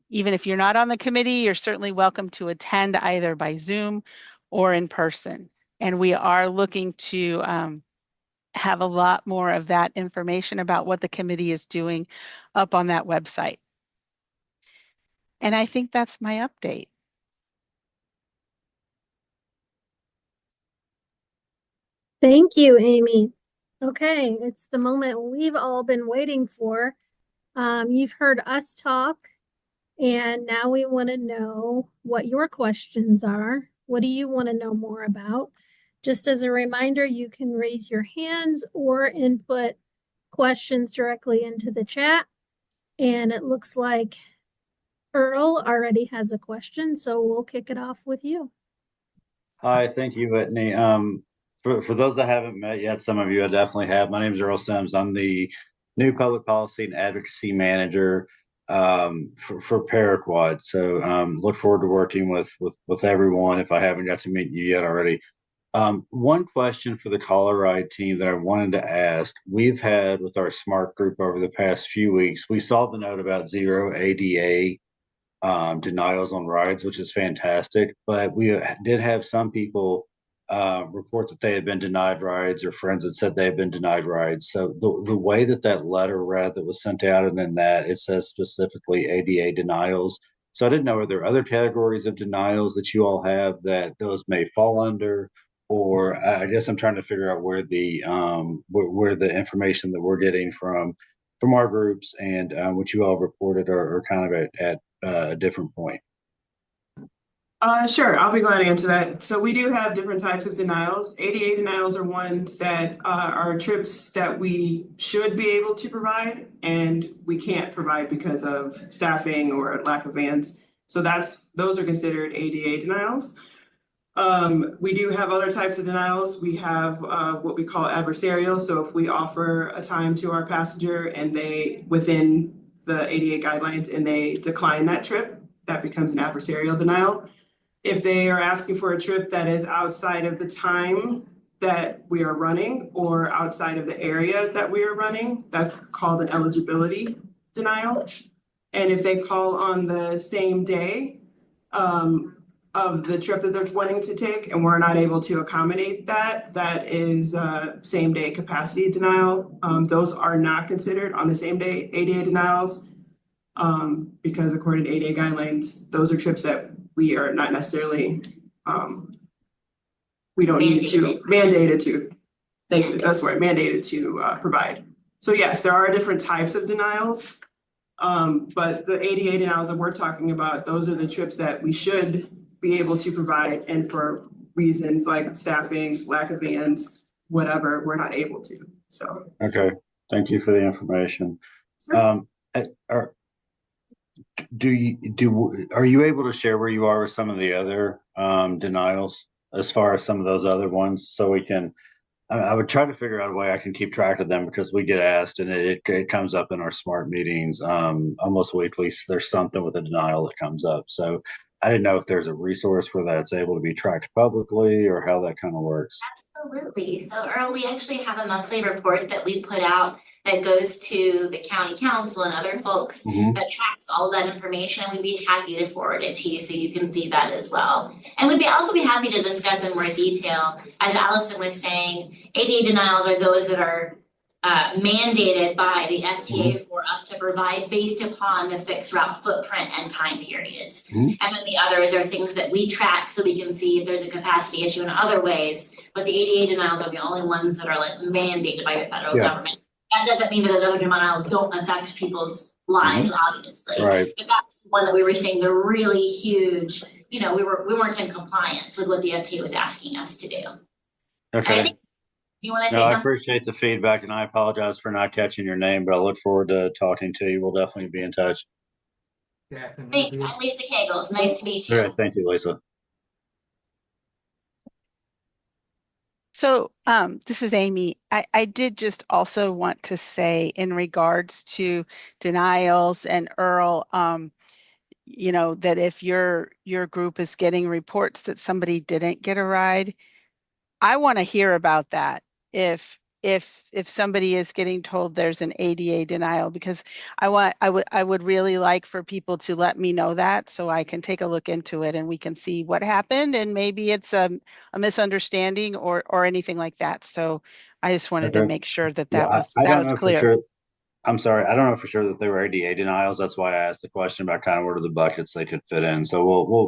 Even if you're not on the committee, you're certainly welcome to attend either by Zoom or in person. And we are looking to have a lot more of that information about what the committee is doing up on that website. And I think that's my update. Thank you, Amy. Okay, it's the moment we've all been waiting for. You've heard us talk, and now we want to know what your questions are. What do you want to know more about? Just as a reminder, you can raise your hands or input questions directly into the chat. And it looks like Earl already has a question, so we'll kick it off with you. Hi, thank you, Whitney. For those that haven't met yet, some of you I definitely have. My name is Earl Sims. I'm the new public policy and advocacy manager for Paraquat. So look forward to working with everyone. If I haven't got to meet you yet already. One question for the Caller Ride team that I wanted to ask. We've had with our SMART group over the past few weeks, we saw the note about zero ADA denials on rides, which is fantastic. But we did have some people report that they had been denied rides, or friends that said they had been denied rides. So the way that letter read that was sent out, and then that it says specifically ADA denials. So I didn't know, are there other categories of denials that you all have that those may fall under? Or I guess I'm trying to figure out where the information that we're getting from our groups and what you all reported are kind of at a different point. Sure, I'll be glad to answer that. So we do have different types of denials. ADA denials are ones that are trips that we should be able to provide and we can't provide because of staffing or lack of vans. So those are considered ADA denials. We do have other types of denials. We have what we call adversarial. So if we offer a time to our passenger and they, within the ADA guidelines, and they decline that trip, that becomes an adversarial denial. If they are asking for a trip that is outside of the time that we are running or outside of the area that we are running, that's called an eligibility denial. And if they call on the same day of the trip that they're wanting to take and we're not able to accommodate that, that is same day capacity denial. Those are not considered on the same day ADA denials because according to ADA guidelines, those are trips that we are not necessarily, we don't need to, mandated to, thank you, that's right, mandated to provide. So yes, there are different types of denials, but the ADA denials that we're talking about, those are the trips that we should be able to provide, and for reasons like staffing, lack of vans, whatever, we're not able to, so. Okay, thank you for the information. Sure. Are you able to share where you are with some of the other denials as far as some of those other ones, so we can, I would try to figure out a way I can keep track of them because we get asked and it comes up in our SMART meetings almost weekly. So there's something with a denial that comes up. So I didn't know if there's a resource where that's able to be tracked publicly or how that kind of works. Absolutely. So Earl, we actually have a monthly report that we put out that goes to the county council and other folks that tracks all of that information. We'd be happy to forward it to you so you can see that as well. And we'd also be happy to discuss in more detail. As Allison was saying, ADA denials are those that are mandated by the FTA for us to provide based upon the fixed route footprint and time periods. And then the others are things that we track so we can see if there's a capacity issue in other ways. But the ADA denials are the only ones that are like mandated by the federal government. That doesn't mean that those other denials don't affect people's lives, obviously. Right. But that's one that we were seeing the really huge, you know, we weren't in compliance with what the FTA was asking us to do. Okay. You want to say I appreciate the feedback and I apologize for not catching your name, but I look forward to talking to you. We'll definitely be in touch. Thanks. I'm Lisa Cagle. It's nice to meet you. All right. Thank you, Lisa. So this is Amy. I did just also want to say in regards to denials and Earl, you know, that if your group is getting reports that somebody didn't get a ride, I want to hear about that. If somebody is getting told there's an ADA denial, because I would really like for people to let me know that so I can take a look into it and we can see what happened and maybe it's a misunderstanding or anything like that. So I just wanted to make sure that was clear. Sure. I'm sorry, I don't know for sure that they were ADA denials. That's why I asked the question about kind of where the buckets they could fit in. So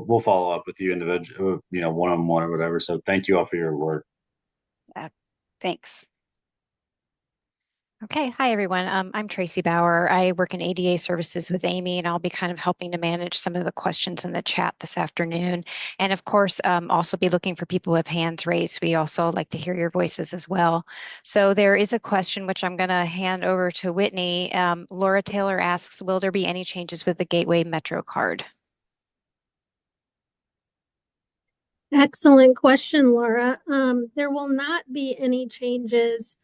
we'll follow up with you individually, you know, one-on-one or whatever. So thank you all for your work. Thanks. Okay, hi everyone. I'm Tracy Bauer. I work in ADA services with Amy, and I'll be kind of helping to manage some of the questions in the chat this afternoon. And of course, also be looking for people with hands raised. We also like to hear your voices as well. So there is a question which I'm going to hand over to Whitney. Laura Taylor asks, will there be any changes with the Gateway Metro card? Excellent question, Laura. There will not be any changes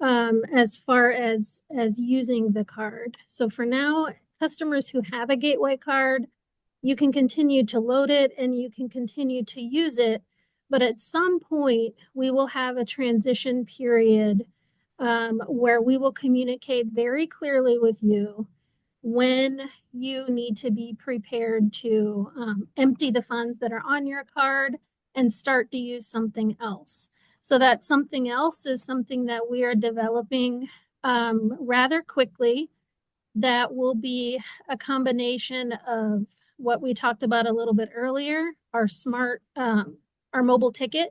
as far as using the card. So for now, customers who have a Gateway card, you can continue to load it and you can continue to use it. But at some point, we will have a transition period where we will communicate very clearly with you when you need to be prepared to empty the funds that are on your card and start to use something else. So that something else is something that we are developing rather quickly. That will be a combination of what we talked about a little bit earlier, our our mobile ticket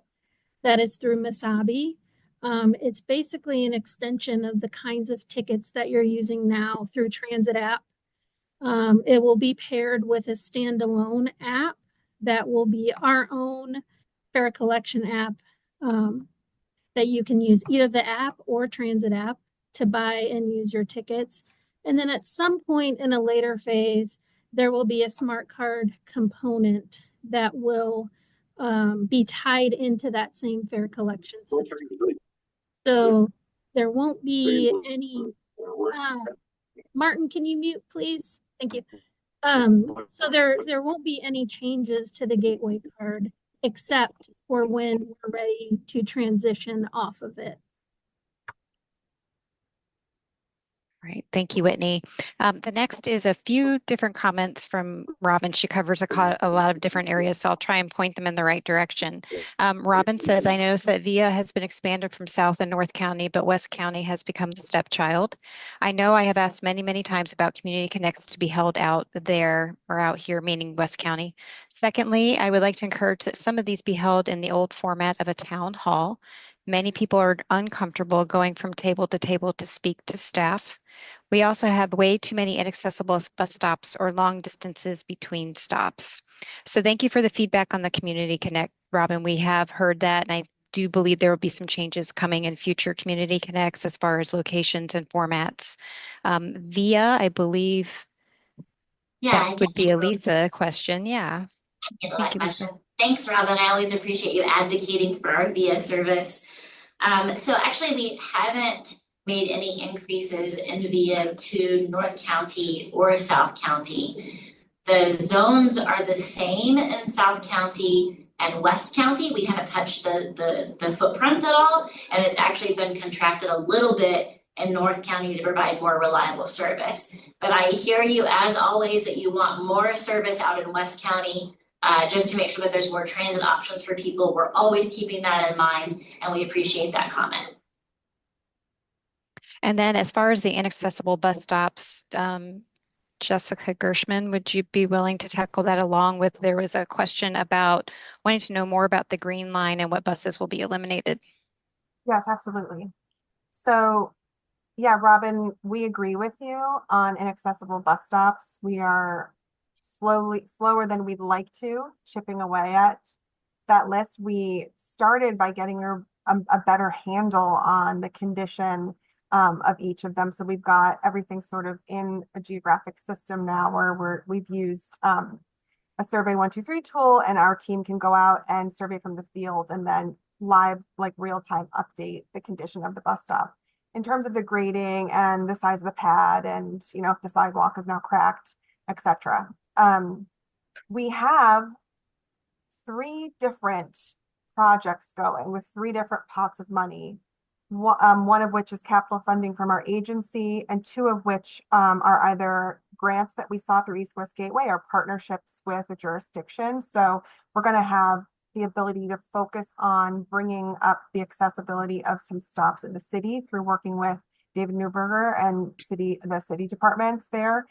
that is through Misabi. It's basically an extension of the kinds of tickets that you're using now through Transit app. It will be paired with a standalone app that will be our own fare collection app that you can use either the app or Transit app to buy and use your tickets. And then at some point in a later phase, there will be a smart card component that will be tied into that same fare collection system. So there won't be any, Martin, can you mute, please? Thank you. So there won't be any changes to the Gateway card except for when we're ready to transition off of it. Right. Thank you, Whitney. The next is a few different comments from Robin. She covers a lot of different areas, so I'll try and point them in the right direction. Robin says, I noticed that VIA has been expanded from South and North County, but West County has become the stepchild. I know I have asked many, many times about Community Connects to be held out there or out here, meaning West County. Secondly, I would like to encourage that some of these be held in the old format of a town hall. Many people are uncomfortable going from table to speak to staff. We also have way too many inaccessible bus stops or long distances between stops. So thank you for the feedback on the Community Connect, Robin. We have heard that, and I do believe there will be some changes coming in future Community Connects as far as locations and formats. VIA, I believe that would be a Lisa question. Yeah. Thank you, Lisa. Thanks, Robin. I always appreciate you advocating for our VIA service. So actually, we haven't made any increases in VIA to North County or South County. The zones are the same in South County and West County. We haven't touched the footprint at all, and it's actually been contracted a little bit in North County to provide more reliable service. But I hear you, as always, that you want more service out in West County, just to make sure that there's more transit options for people. We're always keeping that in mind, and we appreciate that comment. And then as far as the inaccessible bus stops, Jessica Gershman, would you be willing to tackle that along with, there was a question about wanting to know more about the Green Line and what buses will be eliminated? Yes, absolutely. So yeah, Robin, we agree with you on inaccessible bus stops. We are slower than we'd like to chipping away at that list. We started by getting a better handle on the condition of each of them. So we've got everything sort of in a geographic system now where we've used a Survey 123 tool, and our team can go out and survey from the field and then live, like real-time update the condition of the bus stop. In terms of the grading and the size of the pad and, you know, if the sidewalk is now cracked, etc. We have 3 different projects going with 3 different pots of money. One of which is capital funding from our agency, and 2 of which are either grants that we saw through East West Gateway or partnerships with a jurisdiction. So we're going to have the ability to focus on bringing up the accessibility of some stops in the city through working with David Newberger and the city departments there.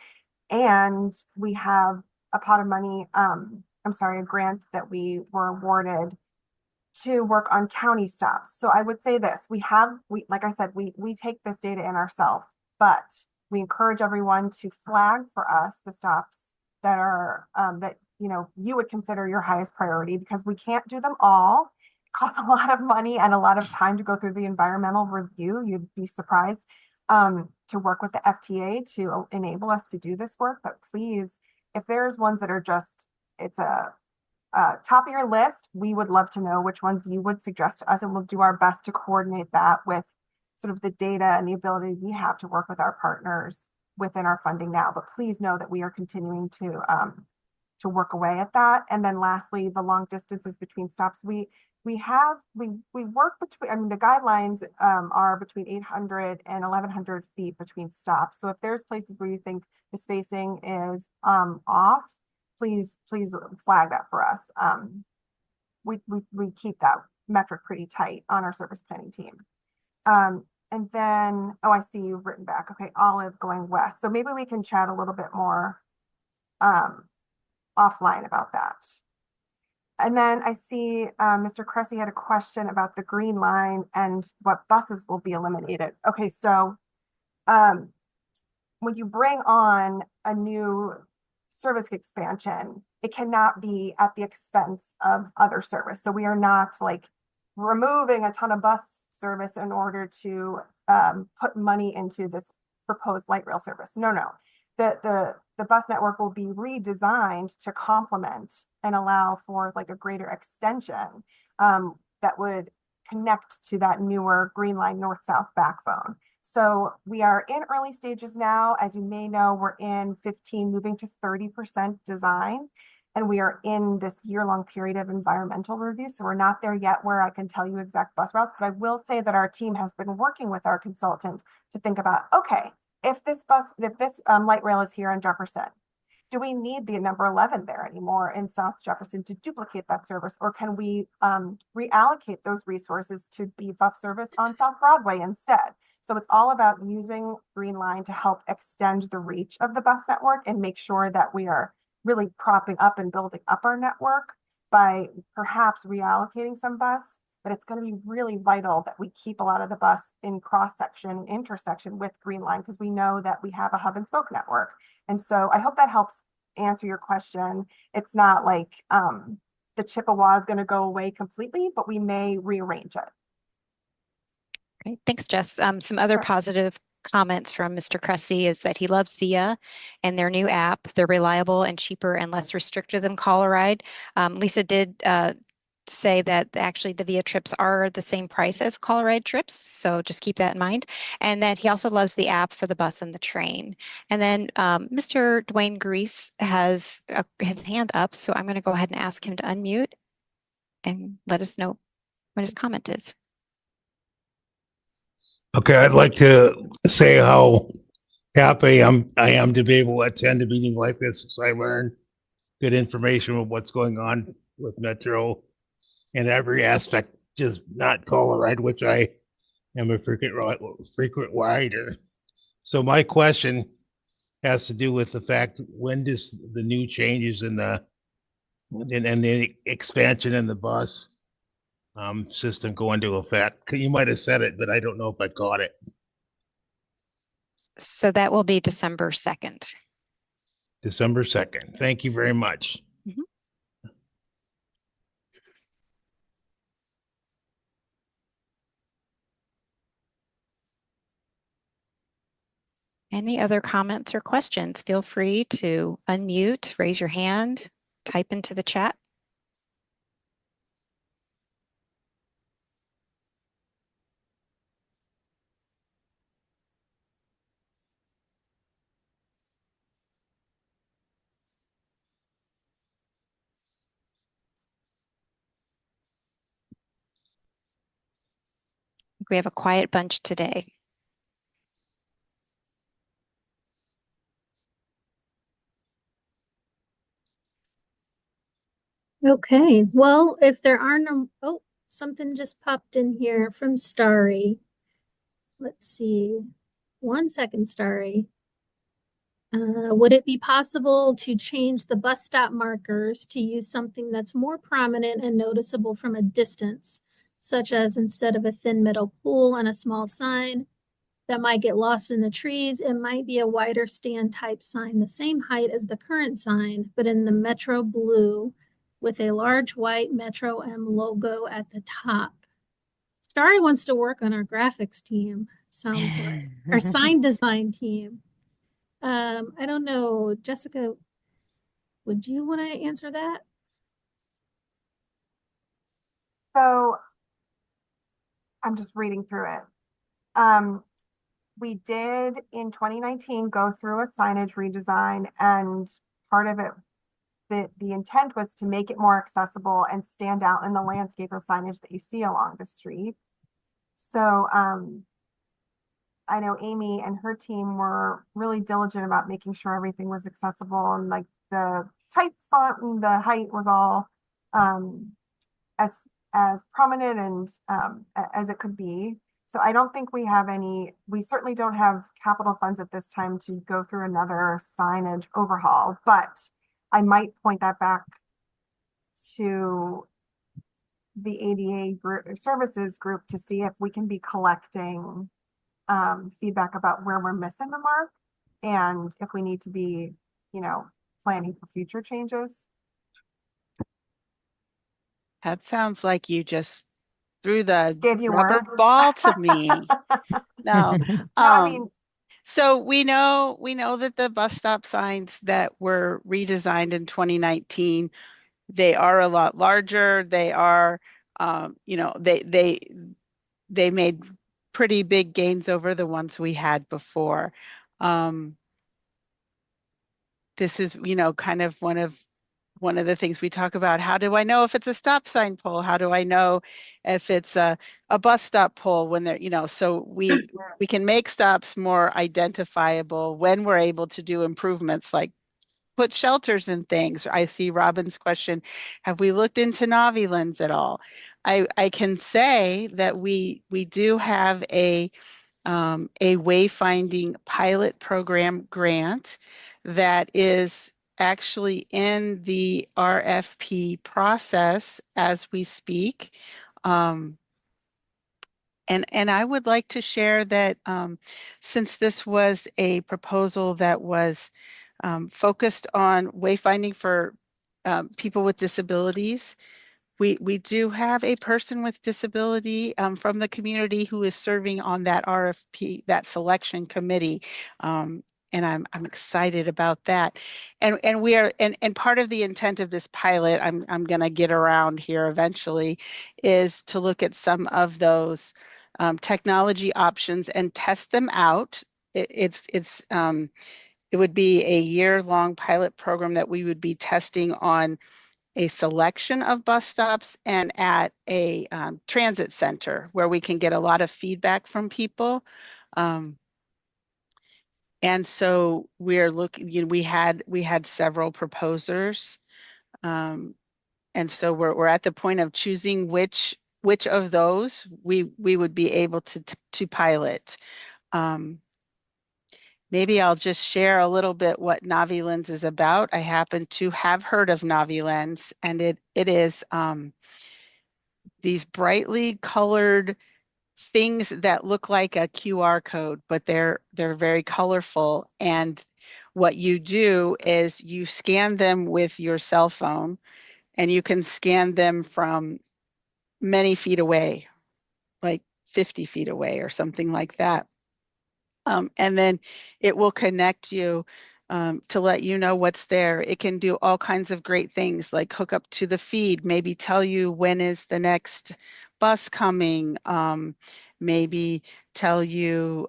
And we have a pot of money, a grant that we were awarded to work on county stops. So I would say this, like I said, we take this data in ourselves, but we encourage everyone to flag for us the stops that are, that, you know, you would consider your highest priority, because we can't do them all. It costs a lot of money and a lot of time to go through the environmental review. You'd be surprised to work with the FTA to enable us to do this work. But please, if there's ones that are just, it's a top of your list, we would love to know which ones you would suggest to us, and we'll do our best to coordinate that with sort of the data and the ability we have to work with our partners within our funding now. But please know that we are continuing to work away at that. And then lastly, the long distances between stops. We work between, I mean, the guidelines are between 800 and 1100 feet between stops. So if there's places where you think the spacing is off, please flag that for us. We keep that metric pretty tight on our service planning team. And then, oh, I see you've written back. Okay, Olive going west. So maybe we can chat a little bit more offline about that. And then I see Mr. Cressy had a question about the green line and what buses will be eliminated. Okay, so when you bring on a new service expansion, it cannot be at the expense of other service. So we are not like removing a ton of bus service in order to put money into this proposed light rail service. No. The bus network will be redesigned to complement and allow for like a greater extension that would connect to that newer Green Line north-south backbone. So we are in early stages now. As you may know, we're in 15, moving to 30% design. And we are in this year-long period of environmental review. So we're not there yet where I can tell you exact bus routes, but I will say that our team has been working with our consultant to think about, okay, if this light rail is here in Jefferson, do we need the number 11 there anymore in South Jefferson to duplicate that service? Or can we reallocate those resources to beef up service on South Broadway instead? So it's all about using Green Line to help extend the reach of the bus network and make sure that we are really propping up and building up our network by perhaps reallocating some bus. But it's going to be really vital that we keep a lot of the bus in cross-section, intersection with Green Line, because we know that we have a hub and spoke network. And so I hope that helps answer your question. It's not like the Chippewa is going to go away completely, but we may rearrange it. Great. Thanks, Jess. Some other positive comments from Mr. Cressy is that he loves VIA and their new app. They're reliable and cheaper and less restrictive than ColoRide. Lisa did say that actually the VIA trips are the same price as ColoRide trips, so just keep that in mind. And that he also loves the app for the bus and the train. And then Mr. Dwayne Grease has his hand up, so I'm going to go ahead and ask him to unmute and let us know what his comment is. Okay, I'd like to say how happy I am to be able to attend a meeting like this, so I learn good information of what's going on with Metro in every aspect, just not ColoRide, which I am a frequent rider. So my question has to do with the fact, when does the new changes in the expansion in the bus system go into effect? You might have said it, but I don't know if I caught it. So that will be December 2nd. December 2nd. Thank you very much. Mm-hmm. Any other comments or questions? Feel free to unmute, raise your hand, type into the chat. We have a quiet bunch today. Okay, well, if there are no, oh, something just popped in here from Starry. Let's see. 1 second, Starry. Would it be possible to change the bus stop markers to use something that's more prominent and noticeable from a distance, such as instead of a thin metal pole and a small sign that might get lost in the trees, it might be a wider stand type sign, the same height as the current sign, but in the Metro blue with a large white Metro M logo at the top. Starry wants to work on our graphics team, sounds like, our sign design team. I don't know, Jessica, would you want to answer that? I'm just reading through it. We did in 2019 go through a signage redesign, and part of it, the intent was to make it more accessible and stand out in the landscape of signage that you see along the street. So I know Amy and her team were really diligent about making sure everything was accessible, and like the type font and the height was all as prominent and as it could be. So I don't think we certainly don't have capital funds at this time to go through another signage overhaul, but I might point that back to the ADA services group to see if we can be collecting feedback about where we're missing the mark and if we need to be, planning for future changes. That sounds like you just threw the Gave you rubber word. ball to me. No. No, I mean, So we know that the bus stop signs that were redesigned in 2019, they are a lot larger. They are, they made pretty big gains over the ones we had before. This is, kind of one of the things we talk about. How do I know if it's a stop sign pole? How do I know if it's a bus stop pole when they're, so we can make stops more identifiable when we're able to do improvements like put shelters and things. I see Robin's question, have we looked into Navi-Lens at all? I can say that we do have a wayfinding pilot program grant that is actually in the RFP process as we speak. And I would like to share that since this was a proposal that was focused on wayfinding for people with disabilities, we do have a person with disability from the community who is serving on that RFP, that selection committee. And I'm excited about that. And we are, and part of the intent of this pilot, I'm going to get around here eventually, is to look at some of those technology options and test them out. It would be a year-long pilot program that we would be testing on a selection of bus stops and at a transit center where we can get a lot of feedback from people. And so we're looking, we had several proposers. And so we're at the point of choosing which of those we would be able to pilot. Maybe I'll just share a little bit what Navi-Lens is about. I happen to have heard of Navi-Lens, and it is these brightly colored things that look like a QR code, but they're very colorful. And what you do is you scan them with your cell phone, and you can scan them from many feet away, like 50 feet away or something like that. And then it will connect you to let you know what's there. It can do all kinds of great things like hook up to the feed, maybe tell you when is the next bus coming, maybe tell you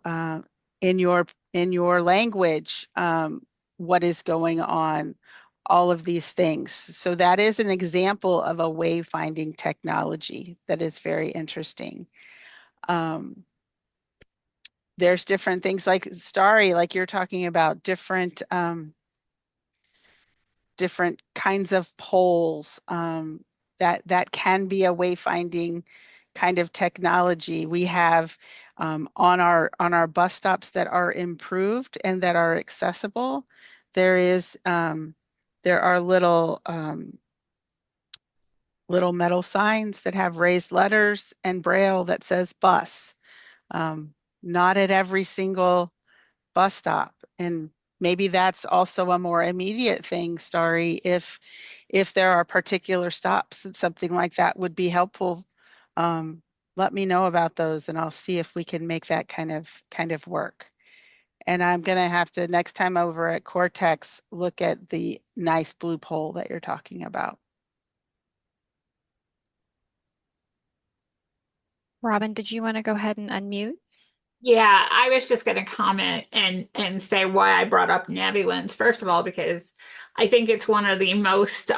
in your language what is going on, all of these things. So that is an example of a wayfinding technology that is very interesting. There's different things like Starry, like you're talking about, different kinds of poles that can be a wayfinding kind of technology. We have on our bus stops that are improved and that are accessible, there are little metal signs that have raised letters and Braille that says bus. Not at every single bus stop. And maybe that's also a more immediate thing, Starry, if there are particular stops and something like that would be helpful. Let me know about those and I'll see if we can make that kind of work. And I'm going to have to, next time over at Cortex, look at the nice blue pole that you're talking about. Robin, did you want to go ahead and unmute? Yeah, I was just going to comment and say why I brought up NaviLens. First of all, because I think it's one of the most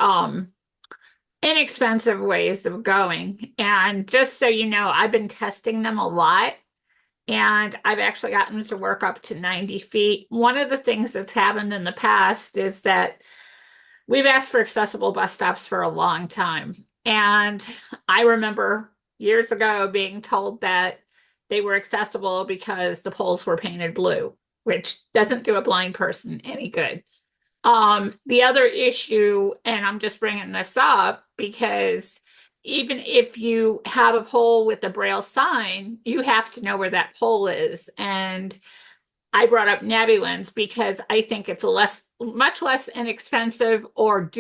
inexpensive ways of going. And just so you know, I've been testing them a lot, and I've actually gotten to work up to 90 feet. One of the things that's happened in the past is that we've asked for accessible bus stops for a long time. And I remember years ago being told that they were accessible because the poles were painted blue, which doesn't do a blind person any good. The other issue, and I'm just bringing this up because even if you have a pole with a Braille sign, you have to know where that pole is. And I brought up NaviLens because I think it's a much less inexpensive or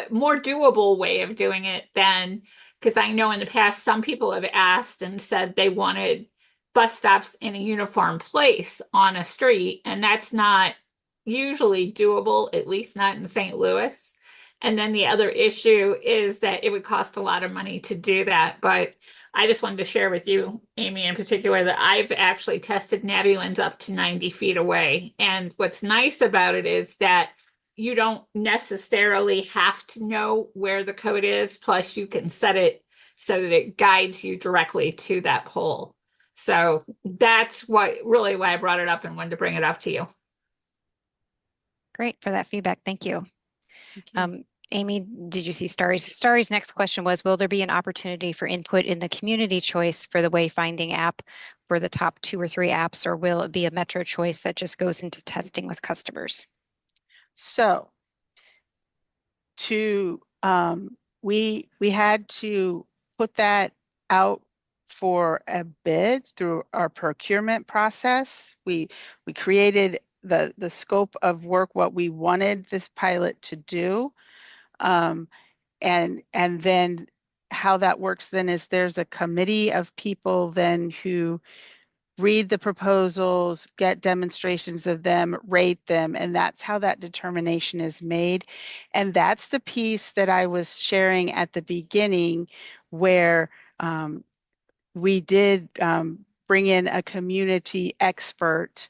more doable way of doing it than, because I know in the past some people have asked and said they wanted bus stops in a uniform place on a street, and that's not usually doable, at least not in St. Louis. And then the other issue is that it would cost a lot of money to do that. But I just wanted to share with you, Amy, in particular, that I've actually tested NaviLens up to 90 feet away. And what's nice about it is that you don't necessarily have to know where the code is. Plus, you can set it so that it guides you directly to that pole. So that's why I brought it up and wanted to bring it up to you. Great for that feedback. Thank you. Amy, did you see Starry's next question was, will there be an opportunity for input in the community choice for the wayfinding app for the top 2 or 3 apps, or will it be a Metro choice that just goes into testing with customers? So we had to put that out for a bid through our procurement process. We created the scope of work, what we wanted this pilot to do. And then how that works then is there's a committee of people then who read the proposals, get demonstrations of them, rate them, and that's how that determination is made. And that's the piece that I was sharing at the beginning where we did bring in a community expert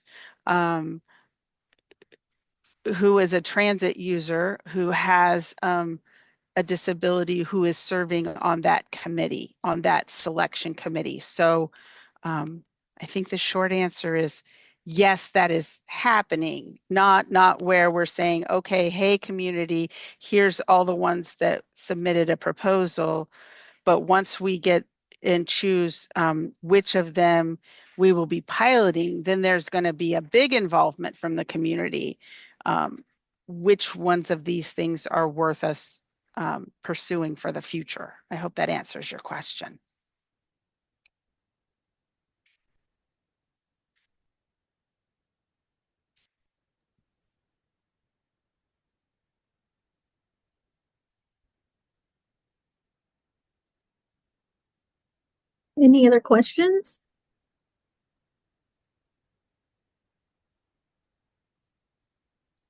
who is a transit user who has a disability, who is serving on that committee, on that selection committee. So I think the short answer is yes, that is happening, not where we're saying, okay, hey, community, here's all the ones that submitted a proposal. But once we get and choose which of them we will be piloting, then there's going to be a big involvement from the community. Which ones of these things are worth us pursuing for the future? I hope that answers your question. Any other questions?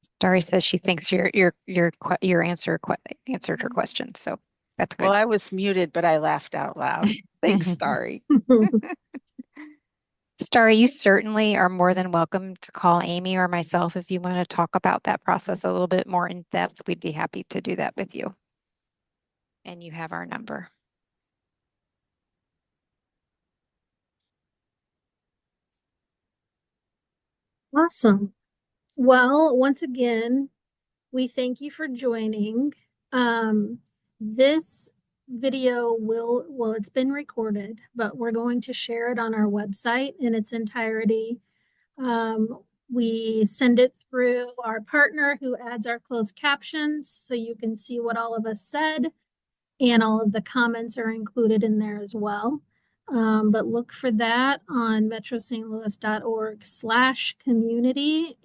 Starry says she thinks your answer answered her question, so that's good. Well, I was muted, but I laughed out loud. Thanks, Starry. Starry, you certainly are more than welcome to call Amy or myself if you want to talk about that process a little bit more in depth. We'd be happy to do that with you. And you have our number. Awesome. Well, once again, we thank you for joining. This video it's been recorded, but we're going to share it on our website in its entirety. We send it through our partner who adds our closed captions, so you can see what all of us said, and all of the comments are included in there as well. But look for that on metrostlouis.org/community.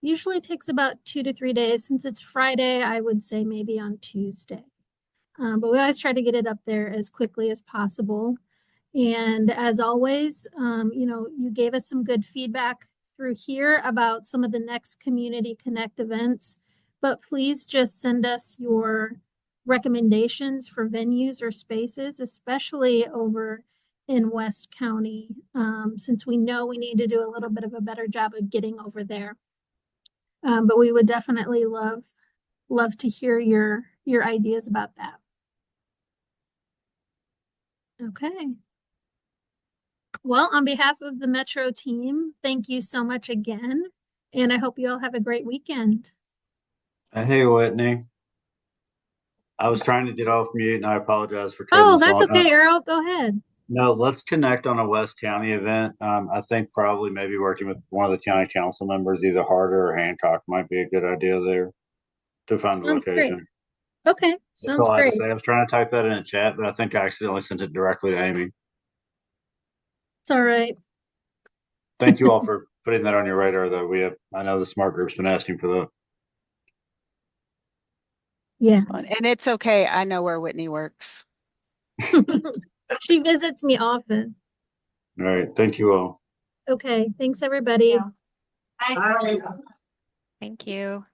Usually takes about 2 to 3 days. Since it's Friday, I would say maybe on Tuesday. But we always try to get it up there as quickly as possible. And as always, you gave us some good feedback through here about some of the next Community Connect events, but please just send us your recommendations for venues or spaces, especially over in West County, since we know we need to do a little bit of a better job of getting over there. But we would definitely love to hear your ideas about that. Okay. Well, on behalf of the Metro team, thank you so much again, and I hope you all have a great weekend. Hey, Whitney. I was trying to get off mute and I apologize for cutting Oh, us that's off. okay, Earl. Go ahead. No, let's connect on a West County event. I think probably maybe working with one of the county council members, either Harder or Hancock, might be a good idea there to find the Sounds great. location. Okay, That's sounds all I had great. to say. I was trying to type that in a chat, but I think I accidentally sent it directly to Amy. It's all right. Thank you all for putting that on your radar, though. I know the smart group's been asking for that. Yeah. Excellent. And it's okay. I know where Whitney works. She visits me often. All right. Thank you all. Okay, thanks everybody. Yeah. Bye. Thank you.